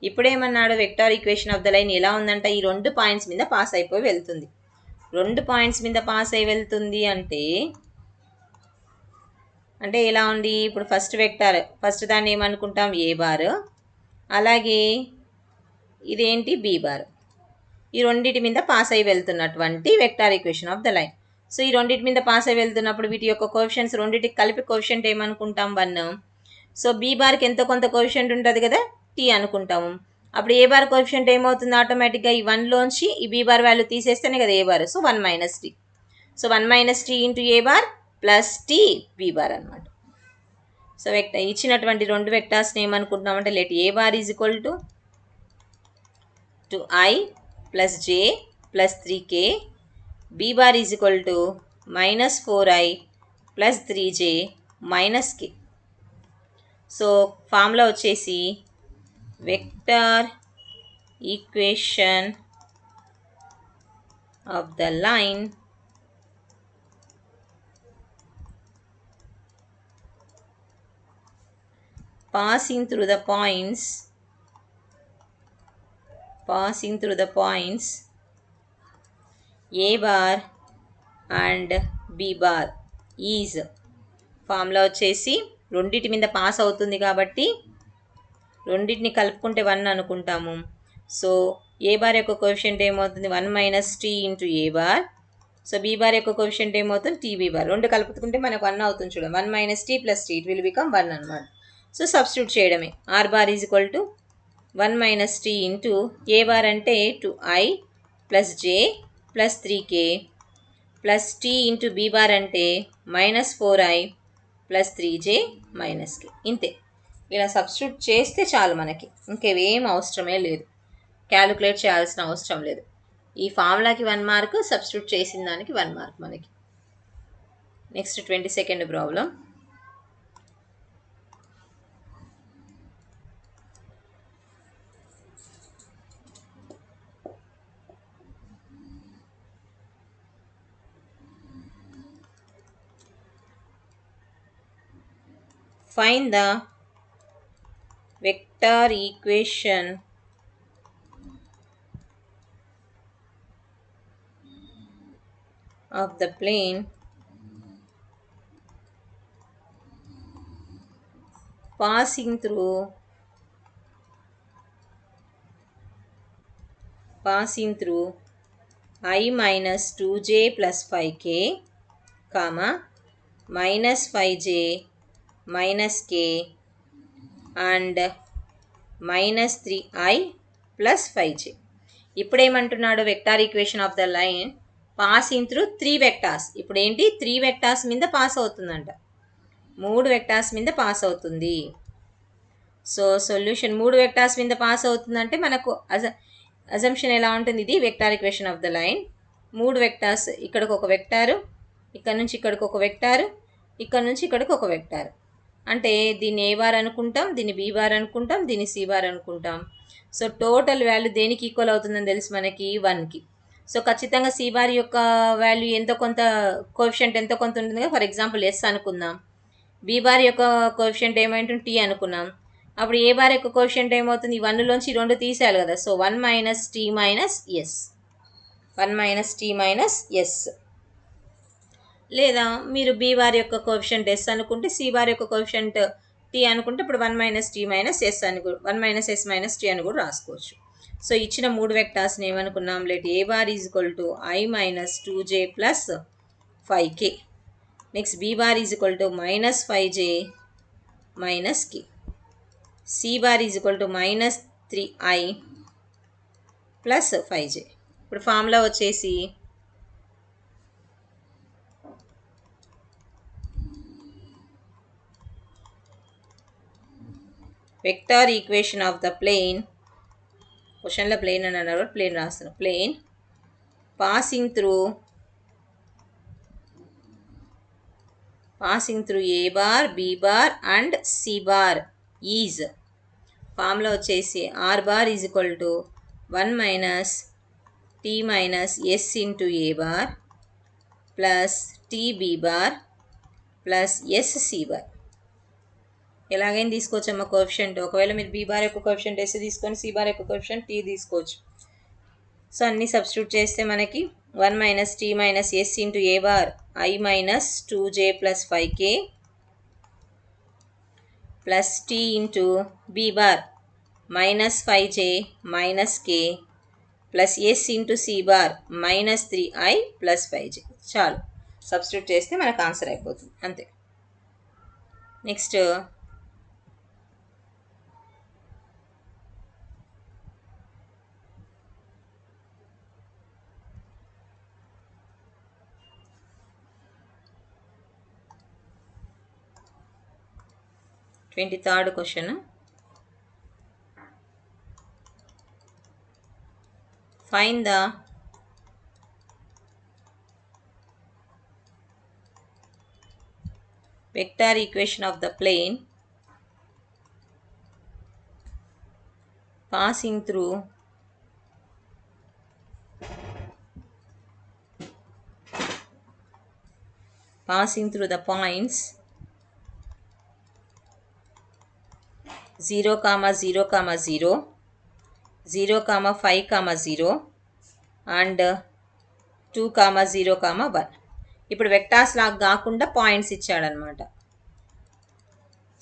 ఇప్పుడేమన్నాడు? Vector equation of the line ఎలా ఉందంటే ఈ 2 points మీద pass అయిపోయి వెళ్తుంది. 2 points మీద pass అయి వెళ్తుంది అంటే ఎలా ఉంది? ఇప్పుడు ఫస్ట్ దాన్ని ఏమనుకుంటాం ఏ బార్, అలాగే ఇదేంటి బి బార్. ఈ రెండింటి మీద పాస్ అయి వెళ్తున్నటువంటి vector equation of the line. So ఈ రెండింటి మీద పాస్ అయి వెళ్తున్నప్పుడు వీటి యొక్క కోఎఫిషియంట్స్ రెండింటికి కలిపి కోఎఫిషియంట్ ఏమనుకుంటాం 1. సో బి బార్కి ఎంతో కొంత కోఎఫిషియంట్ ఉంటుంది కదా, టీ అనుకుంటాము. అప్పుడు ఏ బార్ కోఎఫిషియంట్ ఏమవుతుంది? ఆటోమేటిక్గా ఈ 1లోంచి ఈ బి బార్ వాల్యూ తీసేస్తేనే కదా A bar. So 1 minus T. So 1 minus T into A bar plus T B bar అనమాట. సో ఇచ్చినటువంటి 2 వెక్టార్స్ని ఏమనుకుంటున్నామంటే let A bar is equal to 2i plus j plus 3k, b bar is equal to minus 4i plus 3j minus k. So formula వచ్చేసి vector equation of the line passing through the points a bar and b bar is formula వచ్చేసి రెండింటి మీద pass అవుతుంది కాబట్టి రెండింటిని కలుపుకుంటే 1 అనుకుంటాము. So A bar యొక్క కోఎఫిషియంట్ ఏమవుతుంది 1 minus T into A bar. So B bar యొక్క కోఎఫిషియంట్ ఏమవుతుంది టీబీ బార్. రెండు కలుపుకుంటే మనకు 1 అవుతుంది చూడండి. 1 minus T plus T, it will become 1 అనమాట. సో సబ్స్టిట్యూట్ చేయడమే. R bar is equal to 1 minus T into A bar అంటే 2i plus J plus 3k plus T into B bar అంటే minus 4i plus 3j minus కే. ఇంతే. ఇలా substitute చేస్తే చాలు మనకి, ఇంకేం అవసరమే లేదు, క్యాలిక్యులేట్ చేయాల్సిన అవసరం లేదు. ఈ ఫార్ములాకి 1 మార్క్, సబ్స్టిట్యూట్ చేసిన దానికి 1 మార్క్ మనకి. Next 22nd problem. Find the vector equation of the plane passing through I minus 2j plus 5k, comma, minus 5j minus k and minus 3i plus 5j. ఇప్పుడు ఏమంటున్నాడు, vector equation of the line passing through 3 vectors. ఇప్పుడు ఏంటి, 3 vectors మీద pass అవుతుందంట, 3 vectors మీద pass అవుతుంది. So solution 3 vectors మీద pass అవుతుందంటే మనకు అజంప్షన్ ఎలా ఉంటుంది, ఇది vector equation of the line. 3 vectors, ఇక్కడికి ఒక వెక్టారు, ఇక్కడ నుంచి ఇక్కడికి ఒక వెక్టారు, ఇక్కడ నుంచి ఇక్కడికి ఒక వెక్టార్. అంటే దీన్ని ఏ బార్ అనుకుంటాం, దీన్ని బి బార్ అనుకుంటాం, దీన్ని సి బార్ అనుకుంటాం. సో టోటల్ వాల్యూ దేనికి ఈక్వల్ అవుతుందని తెలుసు మనకి, 1కి. సో ఖచ్చితంగా సి బార్ యొక్క వాల్యూ ఎంతో కొంత, కోఎఫిషియంట్ ఎంతో కొంత ఉంటుంది కదా. ఫర్ ఎగ్జాంపుల్ ఎస్ అనుకుందాం. బి బార్ యొక్క కోఎఫిషియంట్ ఏమైంటుంది, టీ అనుకున్నాం. అప్పుడు ఏ బార్ యొక్క కోఎఫిషియంట్ ఏమవుతుంది, 1లోంచి 2 తీసేయాలి కదా. So 1 minus T minus S, 1 minus T minus S. లేదా మీరు బి బార్ యొక్క కోఎఫిషియంట్ ఎస్ అనుకుంటే, సి బార్ యొక్క కోఎఫిషియంట్ టీ అనుకుంటే ఇప్పుడు 1 మైనస్ టీ మైనస్ ఎస్ అని, 1 మైనస్ ఎస్ మైనస్ టీ అని కూడా రాసుకోవచ్చు. సో ఇచ్చిన 3 వెక్టార్స్ని ఏమనుకున్నాం, let A bar is equal to I minus 2j plus 5k. Next B bar is equal to minus 5j minus k. C bar is equal to minus 3i plus 5j. ఇప్పుడు formula వచ్చేసి vector equation of the plane, క్వశ్చన్లో plane అని అన్నారు, plane రాస్తున్నాను. Plane passing through A bar, B bar and C bar is, formula వచ్చేసి R bar is equal to 1 minus T minus S into A bar plus T B bar plus S C bar. ఎలాగైనా తీసుకోవచ్చమ్మా coefficient. ఒకవేళ మీరు B bar యొక్క coefficient S తీసుకొని C bar యొక్క coefficient T తీసుకోవచ్చు. So అన్నీ సబ్స్టిట్యూట్ చేస్తే మనకి 1 minus T minus S into A bar I minus 2j plus 5k plus T into B bar minus 5j minus k plus S into C bar minus 3i plus 5j. చాలు, substitute చేస్తే మనకు answer అయిపోతుంది, అంతే. Next 23rd question. Find the vector equation of the plane passing through the points 0, 0, 0, 0, 5, 0 and 2, 0, 1. ఇప్పుడు vectors లాగా కాకుండా points ఇచ్చాడనమాట.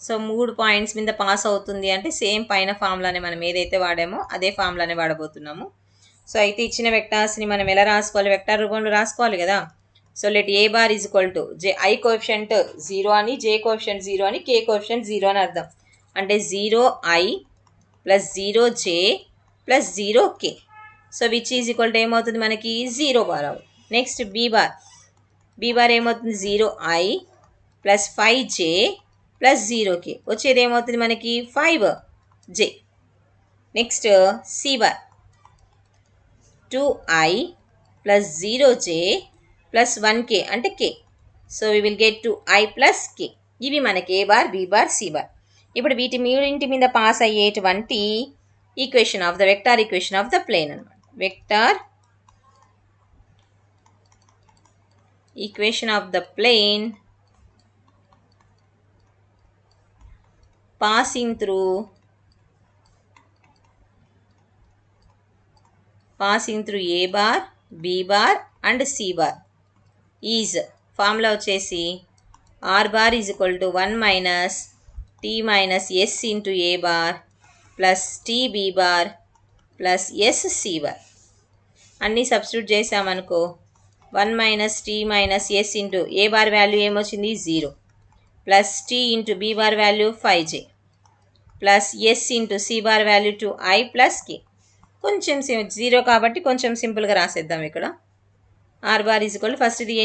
So 3 points మీద పాస్ అవుతుంది అంటే సేమ్ పైన ఫార్ములానే మనం ఏదైతే వాడామో అదే ఫార్ములానే వాడబోతున్నాము. సో అయితే ఇచ్చిన వెక్టార్స్ని మనం ఎలా రాసుకోవాలి, వెక్టార్ రూపంలో రాసుకోవాలి కదా. So let A bar is equal to I coefficient 0 అని, జే కోఎఫిషియంట్ 0 అని, కే కోఎఫిషియంట్ 0 అని అర్థం. అంటే 0i plus 0j plus 0k. So which is equal to ఏమవుతుంది మనకి 0 బార్ అవుతుంది. నెక్స్ట్ బీ బార్ ఏమవుతుంది 0i plus 5j plus 0k, వచ్చేది ఏమవుతుంది మనకి 5j. Next C bar 2i plus 0j plus 1k అంటే k. So we will get 2i plus k. ఇవి మనకి A bar, B bar, C bar. ఇప్పుడు వీటి మూడింటి మీద పాస్ అయ్యేటువంటి equation of the vector equation of the plane అనమాట. Vector equation of the plane passing through A bar, B bar and C bar is, formula వచ్చేసి R bar is equal to 1 minus T minus S into A bar plus T B bar plus S C bar. అన్నీ substitute చేసామనుకో 1 minus T minus S into A bar value ఏమొచ్చింది 0 plus T into B bar value 5j plus S into C bar value 2i plus K. కొంచెం 0 కాబట్టి కొంచెం సింపుల్గా రాసేద్దాం ఇక్కడ. R bar is equal first ఇది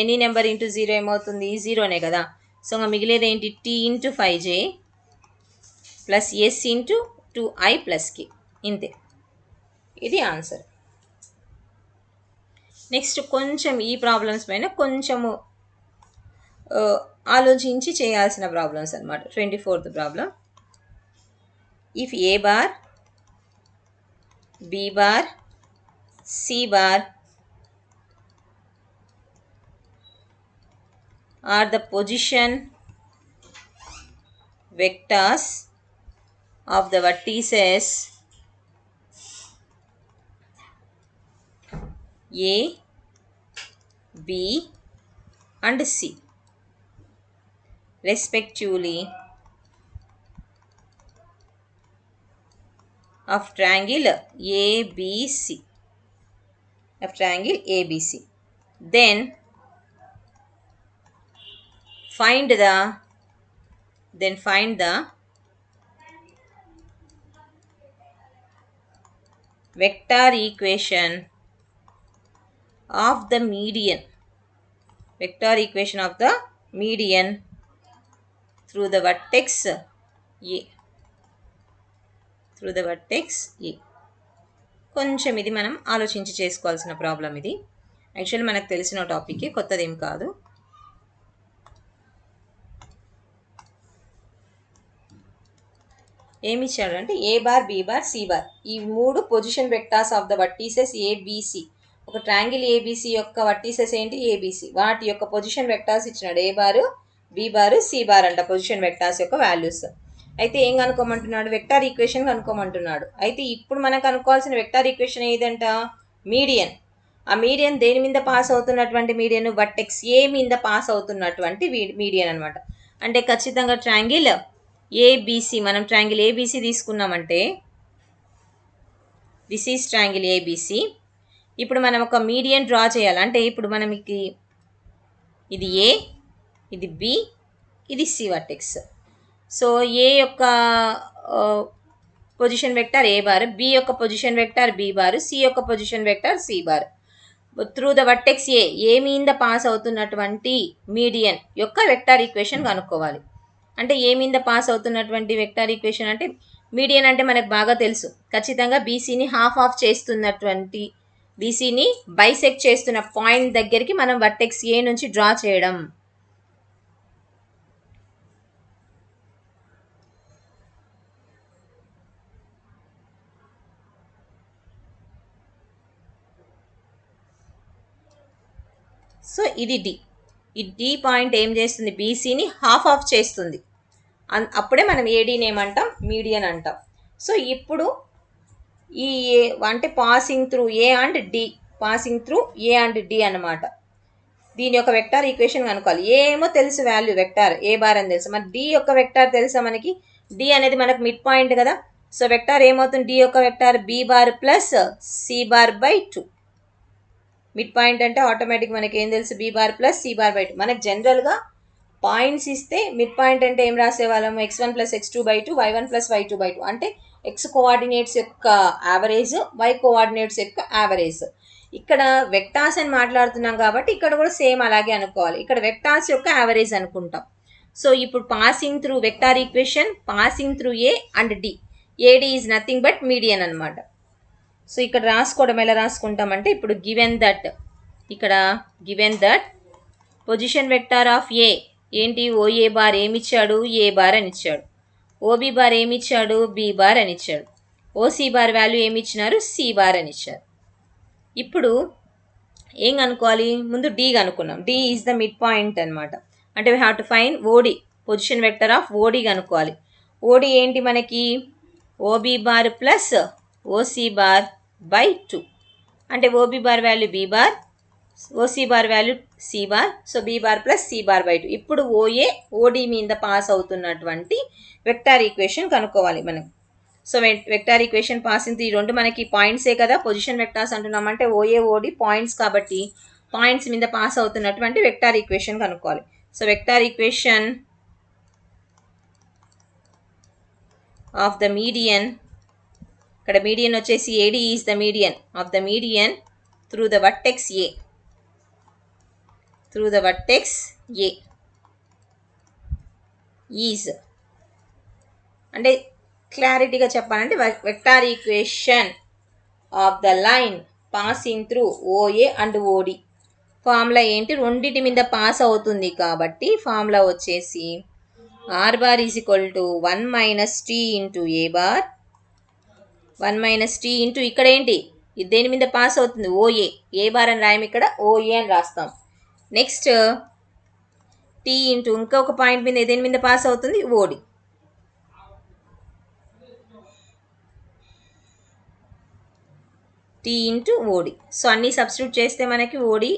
ఎనీ నెంబర్ ఇంటూ 0 ఏమవుతుంది 0నే కదా. సో మిగిలేది ఏంటి T into 5j plus S into 2i plus కే. ఇంతే, ఇది ఆన్సర్. నెక్స్ట్ కొంచెం ఈ ప్రాబ్లమ్స్ పైన కొంచెము ఆలోచించి చేయాల్సిన ప్రాబ్లమ్స్ అనమాట. 24th problem. If A bar B bar C bar are the position vectors of the vertices A, B and C respectively of triangle ABC, then find the vector equation of the median through the vertex A. కొంచెం ఇది మనం ఆలోచించి చేసుకోవాల్సిన problem ఇది. Actually మనకు తెలిసిన topic, కొత్తదేం కాదు. ఏమి ఇచ్చాడు అంటే A bar B bar C bar ఈ 3 position vectors of the vertices ABC. ఒక ట్రయాంగిల్ ఏబిసి యొక్క వర్టీసెస్ ఏంటి ఏబిసి, వాటి యొక్క పొజిషన్ వెక్టార్స్ ఇచ్చినాడు. A bar B bar C bar అంట పొజిషన్ వెక్టార్స్ యొక్క వాల్యూస్. అయితే ఏం కనుక్కోమంటున్నాడు, వెక్టార్ ఈక్వేషన్ కనుక్కోమంటున్నాడు. అయితే ఇప్పుడు మనకు అనుకోవాల్సిన వెక్టార్ ఈక్వేషన్ ఏదంట మీడియన్. ఆ మీడియన్ దేని మీద పాస్ అవుతున్నటువంటి మీడియన్ వర్టెక్స్ ఏ మీద పాస్ అవుతున్నటువంటి మీడియన్ అనమాట. అంటే ఖచ్చితంగా ట్రయాంగిల్ ఏబిసి, మనం ట్రయాంగిల్ ఏబిసి తీసుకున్నామంటే దిస్ ఈజ్ ట్రయాంగిల్ ఏబిసి. ఇప్పుడు మనం ఒక మీడియన్ డ్రా చేయాలి. అంటే ఇప్పుడు మనం ఇది ఏ, ఇది బి, ఇది సి వర్టెక్స్. సో ఏ యొక్క position vector A bar, B యొక్క position vector B bar, C యొక్క position vector C bar. Through the vertex A మీద పాస్ అవుతున్నటువంటి మీడియన్ యొక్క వెక్టార్ ఈక్వేషన్ కనుక్కోవాలి. అంటే ఏ మీద పాస్ అవుతున్నటువంటి వెక్టార్ ఈక్వేషన్ అంటే మీడియన్ అంటే మనకు బాగా తెలుసు. ఖచ్చితంగా బీసీని హాఫ్ చేస్తున్నటువంటి, బీసీని బైసెక్ట్ చేస్తున్న పాయింట్ దగ్గరికి మనం వర్టెక్స్ ఏ నుంచి డ్రా చేయడం. సో ఇది డి. ఈ డి పాయింట్ ఏం చేస్తుంది, బీసీని హాఫ్ చేస్తుంది. అప్పుడే మనం ఏడీని ఏమంటాం మీడియన్ అంటాం. సో ఇప్పుడు ఈ ఏ అంటే passing through A and D అనమాట. దీని యొక్క వెక్టార్ ఈక్వేషన్ కనుక్కోవాలి. ఏ ఏమో తెలుసు వాల్యూ వెక్టార్ ఏ బార్ అని తెలుసు, మరి డి యొక్క వెక్టార్ తెలుసా మనకి. డి అనేది మనకు మిడ్ పాయింట్ కదా. సో వెక్టార్ ఏమవుతుంది, డి యొక్క vector B bar plus C bar by 2. Mid point అంటే ఆటోమేటిక్ మనకి ఏం తెలుసు, B bar plus C bar by 2. మనకు జనరల్గా పాయింట్స్ ఇస్తే మిడ్ పాయింట్ అంటే ఏం రాసేవాళ్ళము, x1 plus x2 by 2, y1 plus y2 by 2. అంటే ఎక్స్ కోఆర్డినేట్స్ యొక్క యావరేజ్, వై కోఆర్డినేట్స్ యొక్క యావరేజ్. ఇక్కడ వెక్టార్స్ అని మాట్లాడుతున్నాం కాబట్టి ఇక్కడ కూడా సేమ్ అలాగే అనుకోవాలి. ఇక్కడ వెక్టార్స్ యొక్క యావరేజ్ అనుకుంటాం. సో ఇప్పుడు passing through vector equation, passing through A and D. AD is nothing but median అనమాట. సో ఇక్కడ రాసుకోవడం ఎలా రాసుకుంటామంటే ఇప్పుడు given that position vector of A ఏంటి, ఓఏ బార్ ఏమిచ్చాడు ఏ బార్ అని ఇచ్చాడు, ఓబి బార్ ఏమిచ్చాడు బి బార్ అని ఇచ్చాడు, ఓసి బార్ వాల్యూ ఏమిచ్చినారు సి బార్ అని ఇచ్చారు. ఇప్పుడు ఏం కనుక్కోవాలి, ముందు డి కనుక్కున్నాం. D is the mid point అనమాట. అంటే we have to find OD, position vector of OD కనుక్కోవాలి. ఓడి ఏంటి మనకి OB bar plus OC bar by 2. అంటే OB bar value B bar, OC bar value C bar. So B bar plus C bar by 2. ఇప్పుడు OA ఓడి మీద pass అవుతున్నటువంటి vector equation కనుక్కోవాలి మనం. So vector equation passing ఈ రెండు మనకి పాయింట్సే కదా, పొజిషన్ వెక్టార్స్ అంటున్నామంటే ఓఏ ఓడి పాయింట్స్ కాబట్టి పాయింట్స్ మీద పాస్ అవుతున్నటువంటి వెక్టార్ ఈక్వేషన్ కనుక్కోవాలి. So vector equation of the median, ఇక్కడ మీడియన్ వచ్చేసి AD is the median of the median through the vertex A, through the vertex A is అంటే క్లారిటీగా చెప్పాలంటే vector equation of the line passing through OA and OD. Formula ఏంటి, రెండింటి మీద pass అవుతుంది కాబట్టి ఫార్ములా వచ్చేసి R bar is equal to 1 minus T into A bar, 1 minus T into ఇక్కడ ఏంటి ఇది దేని మీద పాస్ అవుతుంది ఓఏ, ఏ బార్ అని రాయం ఇక్కడ ఓఏ అని రాస్తాం. నెక్స్ట్ టీ ఇంటూ ఇంకొక పాయింట్ మీద దేని మీద పాస్ అవుతుంది OD, T into OD. So అన్నీ సబ్స్టిట్యూట్ చేస్తే మనకి ఓడి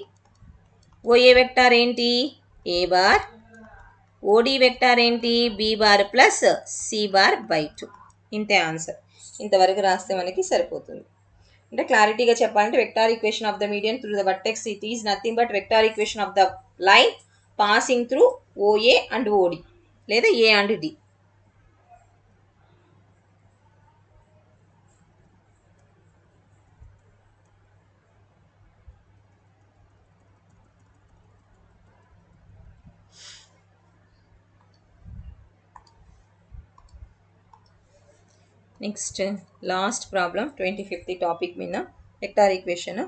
ఓఏ వెక్టార్ ఏంటి ఏ బార్, ఓడి వెక్టార్ ఏంటి B bar plus C bar by 2. ఇంతే ఆన్సర్. ఇంతవరకు రాస్తే మనకి సరిపోతుంది. అంటే క్లారిటీగా చెప్పాలంటే vector equation of the median through the vertex it is nothing but vector equation of the line passing through OA and OD లేదా A and D. Next last problem 25th topic మీద vector equation.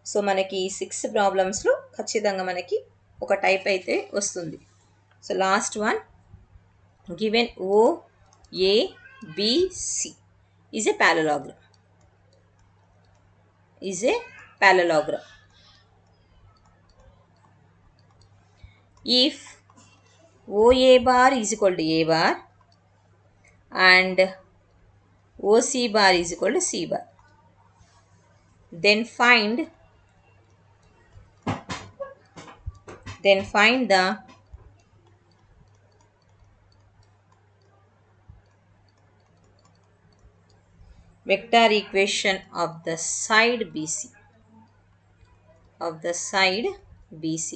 So మనకి 6 ప్రాబ్లమ్స్లో ఖచ్చితంగా మనకి ఒక type అయితే వస్తుంది. So last one, given O A B C is a parallelogram, is a parallelogram. If OA bar is equal to A bar and OC bar is equal to C bar, then find the vector equation of the side BC, of the side BC.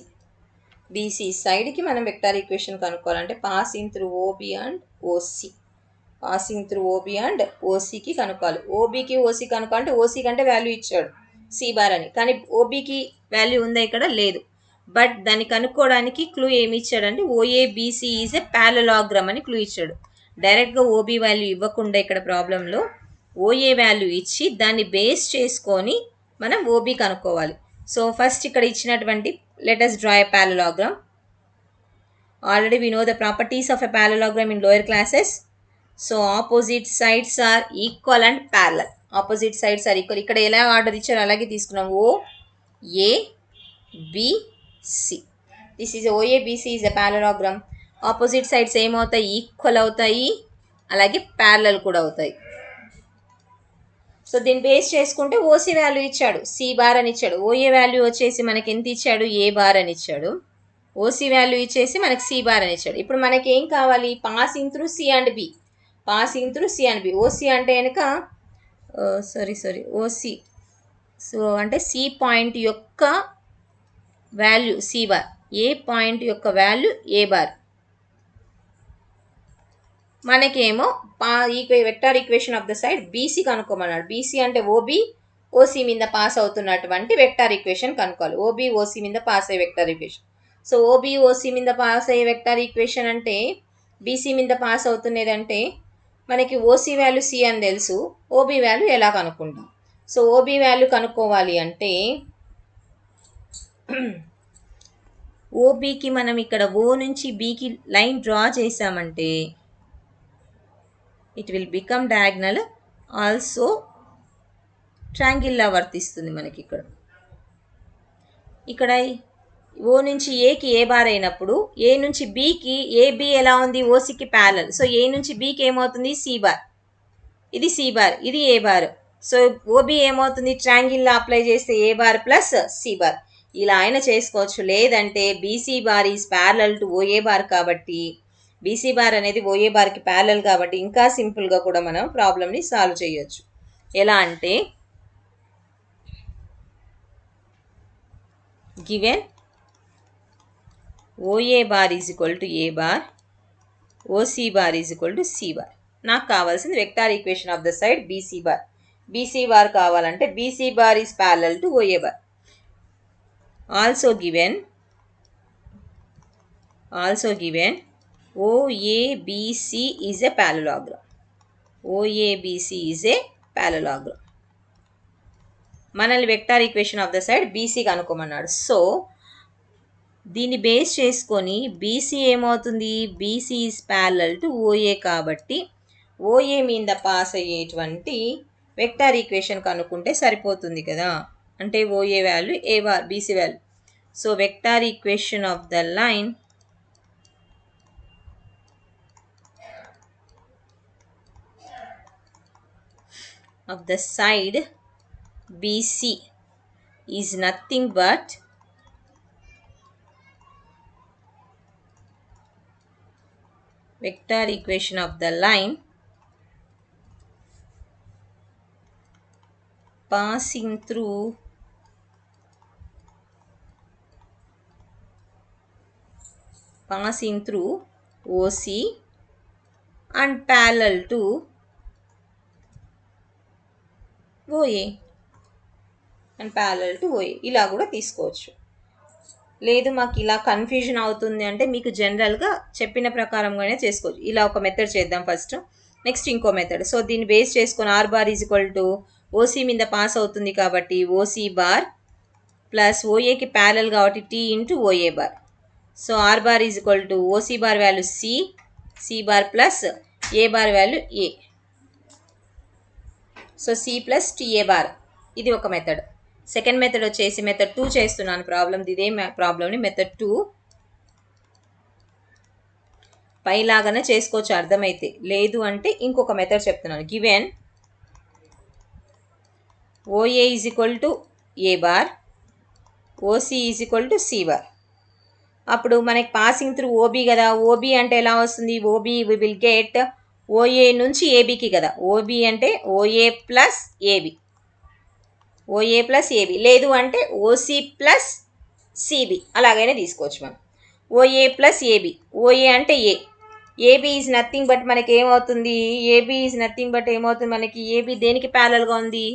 BC సైడ్కి మనం vector equation కనుక్కోవాలంటే passing through OB and OC, passing through OB and ఓసికి కనుక్కోవాలి. ఓబీకి OC కనుక్కోవాలంటే OC కంటే value ఇచ్చాడు C bar అని, కానీ ఓబీకి వాల్యూ ఉందా ఇక్కడ లేదు. బట్ దాన్ని కనుక్కోవడానికి క్లూ ఏమి ఇచ్చాడంటే ఓఏబిసి ఈజ్ ఏ ప్యారలాగ్రామ్ అని క్లూ ఇచ్చాడు. డైరెక్ట్గా ఓబీ వాల్యూ ఇవ్వకుండా ఇక్కడ ప్రాబ్లంలో ఓఏ వాల్యూ ఇచ్చి దాన్ని బేస్ చేసుకొని మనం ఓబీ కనుక్కోవాలి. సో ఫస్ట్ ఇక్కడ ఇచ్చినటువంటి let us draw a parallelogram. Already we know the properties of a parallelogram in lower classes. So opposite sides are equal and parallel. Opposite sides are equal. ఇక్కడ ఎలా order ఇచ్చారో అలాగే తీసుకున్నాం. O A B C. This is OABC is a parallelogram. Opposite sides ఏమవుతాయి equal అవుతాయి, అలాగే parallel కూడా అవుతాయి. సో దీన్ని బేస్ చేసుకుంటే ఓసీ వాల్యూ ఇచ్చాడు సి బార్ అని ఇచ్చాడు, ఓఏ వాల్యూ వచ్చేసి మనకి ఎంత ఇచ్చాడు ఏ బార్ అని ఇచ్చాడు, ఓసీ వాల్యూ ఇచ్చేసి మనకి సి బార్ అని ఇచ్చాడు. ఇప్పుడు మనకి ఏం కావాలి passing through C and B, passing through C and B. OC అంటే కనుక ఓసీ సో అంటే సి పాయింట్ యొక్క value C bar, A point యొక్క వాల్యూ ఏ బార్. మనకేమో vector equation of the side BC కనుక్కోమన్నాడు. బీసీ అంటే ఓబీ ఓసీ మీద pass అవుతున్నటువంటి వెక్టార్ ఈక్వేషన్ కనుక్కోవాలి. ఓబీ ఓసీ మీద పాస్ అయ్యే vector equation. So OB OC మీద పాస్ అయ్యే వెక్టార్ ఈక్వేషన్ అంటే బీసీ మీద పాస్ అవుతున్నది అంటే మనకి ఓసీ వాల్యూ సి అని తెలుసు, ఓబీ వాల్యూ ఎలా కనుక్కుంటాం. సో ఓబీ వాల్యూ కనుక్కోవాలి అంటే ఓబీకి మనం ఇక్కడ ఓ నుంచి బీకి లైన్ డ్రా చేసామంటే it will become diagonal, also triangle లా వర్తిస్తుంది మనకి. ఇక్కడ ఓ నుంచి ఏకి ఏ బార్ అయినప్పుడు ఏ నుంచి బీకి ఏబి ఎలా ఉంది ఓసికి ప్యారలల్. సో ఏ నుంచి బీకి ఏమవుతుంది సి బార్, ఇది సి బార్ ఇది ఏ బార్. సో ఓబి ఏమవుతుంది ట్రయాంగిల్లో అప్లై చేస్తే A bar plus C bar ఇలా అయినా చేసుకోవచ్చు. లేదంటే BC bar is parallel to OA bar కాబట్టి బీసీ బార్ అనేది ఓఏ బార్కి ప్యారలల్ కాబట్టి ఇంకా సింపుల్గా కూడా మనం ప్రాబ్లమ్ని సాల్వ్ చేయొచ్చు. ఎలా అంటే given OA bar is equal to A bar, OC bar is equal to C bar. నాకు కావాల్సింది vector equation of the side BC bar. BC bar కావాలంటే BC bar is parallel to OA bar. Also given OABC is a parallelogram. OABC is a parallelogram. మనల్ని vector equation of the side BC కనుక్కోమన్నాడు. సో దీన్ని base చేసుకొని BC ఏమవుతుంది, BC is parallel to OA కాబట్టి OA మీద pass అయ్యేటువంటి vector equation కనుక్కుంటే సరిపోతుంది కదా. అంటే OA value A bar BC value. So vector equation of the line of the side BC is nothing but vector equation of the line passing through OC and parallel to OA and parallel to OA. ఇలా కూడా తీసుకోవచ్చు. లేదు మాకు ఇలా confusion అవుతుంది అంటే మీకు జనరల్గా చెప్పిన ప్రకారంగానే చేసుకోవచ్చు. ఇలా ఒక మెథడ్ చేద్దాం ఫస్ట్, నెక్స్ట్ ఇంకో మెథడ్. సో దీన్ని బేస్ చేసుకొని R bar is equal to OC మీద పాస్ అవుతుంది కాబట్టి ఓసీ బార్ ప్లస్ ఓఏకి ప్యారలల్ కాబట్టి T into OA bar. So R bar is equal to OC bar value C bar plus A bar value A. So C plus TA bar. ఇది ఒక method. Second method వచ్చేసి method 2 చేస్తున్నాను problem. ఇదే ప్రాబ్లమ్ని method 2 పైలాగానే చేసుకోవచ్చు అర్థమైతే. లేదు అంటే ఇంకొక మెథడ్ చెప్తున్నాను. Given OA is equal to A bar, OC is equal to C bar. అప్పుడు మనకి పాసింగ్ త్రూ ఓబీ కదా. ఓబీ అంటే ఎలా వస్తుంది, OB we will get OA నుంచి ఏబీకి కదా. ఓబీ అంటే OA plus AB, OA plus AB. లేదు అంటే ఓసీ ప్లస్ సిబి, అలాగైనా తీసుకోవచ్చు మనం. ఓఏ ప్లస్ ఏబి, ఓఏ అంటే ఏ, ఏబి ఈజ్ నథింగ్ బట్ మనకి ఏమవుతుంది, ఏబి ఈజ్ నథింగ్ బట్ ఏమవుతుంది మనకి, ఏబి దేనికి ప్యారలల్గా ఉంది,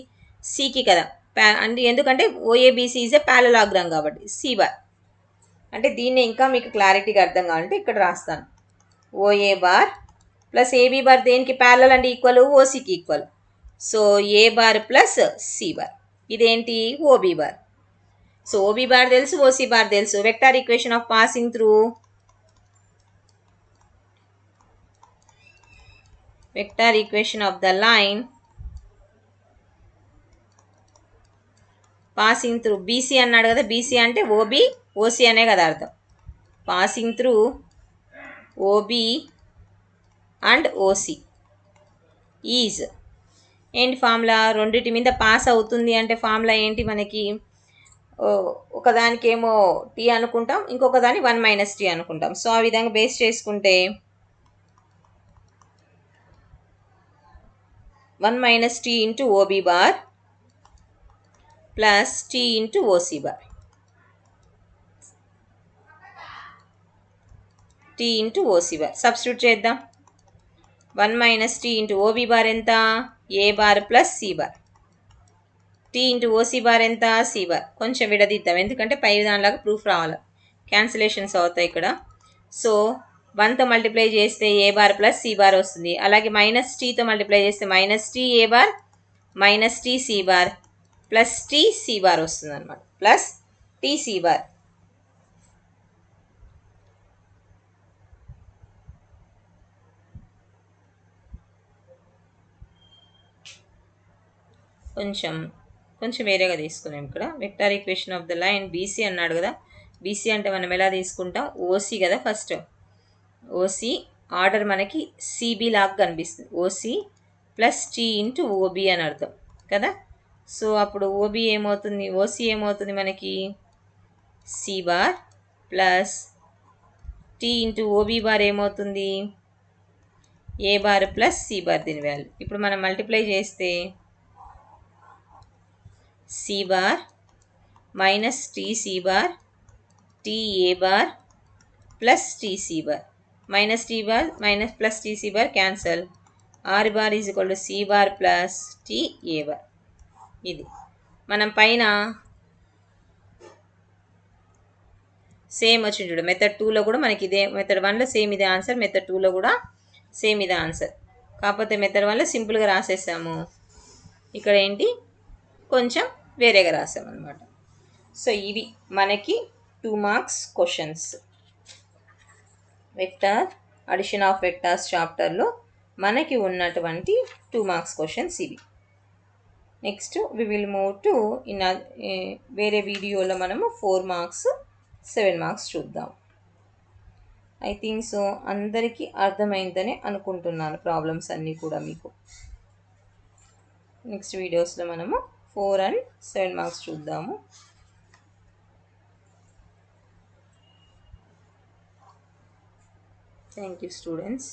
సికి కదా. అంటే ఎందుకంటే ఓఏబిసి ఈజ్ ఏ ప్యారలలోగ్రామ్ కాబట్టి సి బార్. అంటే దీన్ని ఇంకా మీకు క్లారిటీగా అర్థం కావాలంటే ఇక్కడ రాస్తాను. OA bar plus AB bar దేనికి ప్యారలల్ అంటే ఈక్వల్, ఓసీకి equal. So A bar plus C bar. ఇదేంటి OB bar. So OB bar తెలుసు, ఓసీ బార్ తెలుసు. Vector equation of passing through vector equation of the line passing through BC అన్నాడు కదా. BC అంటే OB OC అనే కదా అర్థం. Passing through OB and OC is ఏంటి ఫార్ములా, రెండింటి మీద పాస్ అవుతుంది అంటే ఫార్ములా ఏంటి మనకి, ఒకదానికేమో టీ అనుకుంటాం, ఇంకొక దాన్ని 1 - టీ అనుకుంటాం. సో ఆ విధంగా బేస్ చేసుకుంటే 1 - T into OB bar plus T into OC bar, T into OC bar substitute చేద్దాం. 1 - టీ ఇంటూ ఓబీ బార్ ఎంత, A bar plus C bar. T into OC bar ఎంత, సి బార్. కొంచెం విడదీద్దాం ఎందుకంటే పై దానిలాగా ప్రూఫ్ రావాలి, cancellations అవుతాయి ఇక్కడ. సో 1తో మల్టిప్లై చేస్తే A bar plus C bar వస్తుంది. అలాగే -టీతో మల్టిప్లై చేస్తే -T A bar -T C bar plus T C bar వస్తుంది అనమాట, ప్లస్ టీ సి బార్. కొంచెం వేరేగా తీసుకున్నాం ఇక్కడ. Vector equation of the line BC అన్నాడు కదా. బీసీ అంటే మనం ఎలా తీసుకుంటాం, ఓసీ కదా. ఫస్ట్ ఓసీ ఆర్డర్ మనకి సిబి లాగా కనిపిస్తుంది. OC plus T into OB అని అర్థం కదా. సో అప్పుడు ఓబీ ఏమవుతుంది, ఓసీ ఏమవుతుంది మనకి C bar plus T into OB bar ఏమవుతుంది? A bar plus C bar దీని వాల్యూ. ఇప్పుడు మనం మల్టిప్లై చేస్తే C bar minus TC bar TA bar plus TC bar minus T bar minus plus TC bar cancel. R bar is equal to C bar plus TA bar. ఇది మనం పైన same వచ్చింది చూడు. Method 2లో కూడా మనకి ఇదే, మెథడ్ 1లో సేమ్ ఇదే ఆన్సర్, మెథడ్ 2లో కూడా సేమ్ ఇదే ఆన్సర్. కాకపోతే మెథడ్ 1లో సింపుల్గా రాసేసాము, ఇక్కడ ఏంటి కొంచెం వేరేగా రాసాము అనమాట. సో ఇవి మనకి 2 marks questions. Vector addition of vectors చాప్టర్లో మనకి ఉన్నటువంటి 2 మార్క్స్ క్వశ్చన్స్ ఇవి. Next we will move to in వేరే వీడియోలో మనము 4 మార్క్స్ 7 మార్క్స్ చూద్దాం. ఐ థింక్ సో అందరికీ అర్థమైందని అనుకుంటున్నాను ప్రాబ్లమ్స్ అన్నీ కూడా మీకు. నెక్స్ట్ వీడియోస్లో మనము 4 and 7 మార్క్స్ చూద్దాము. Thank you students.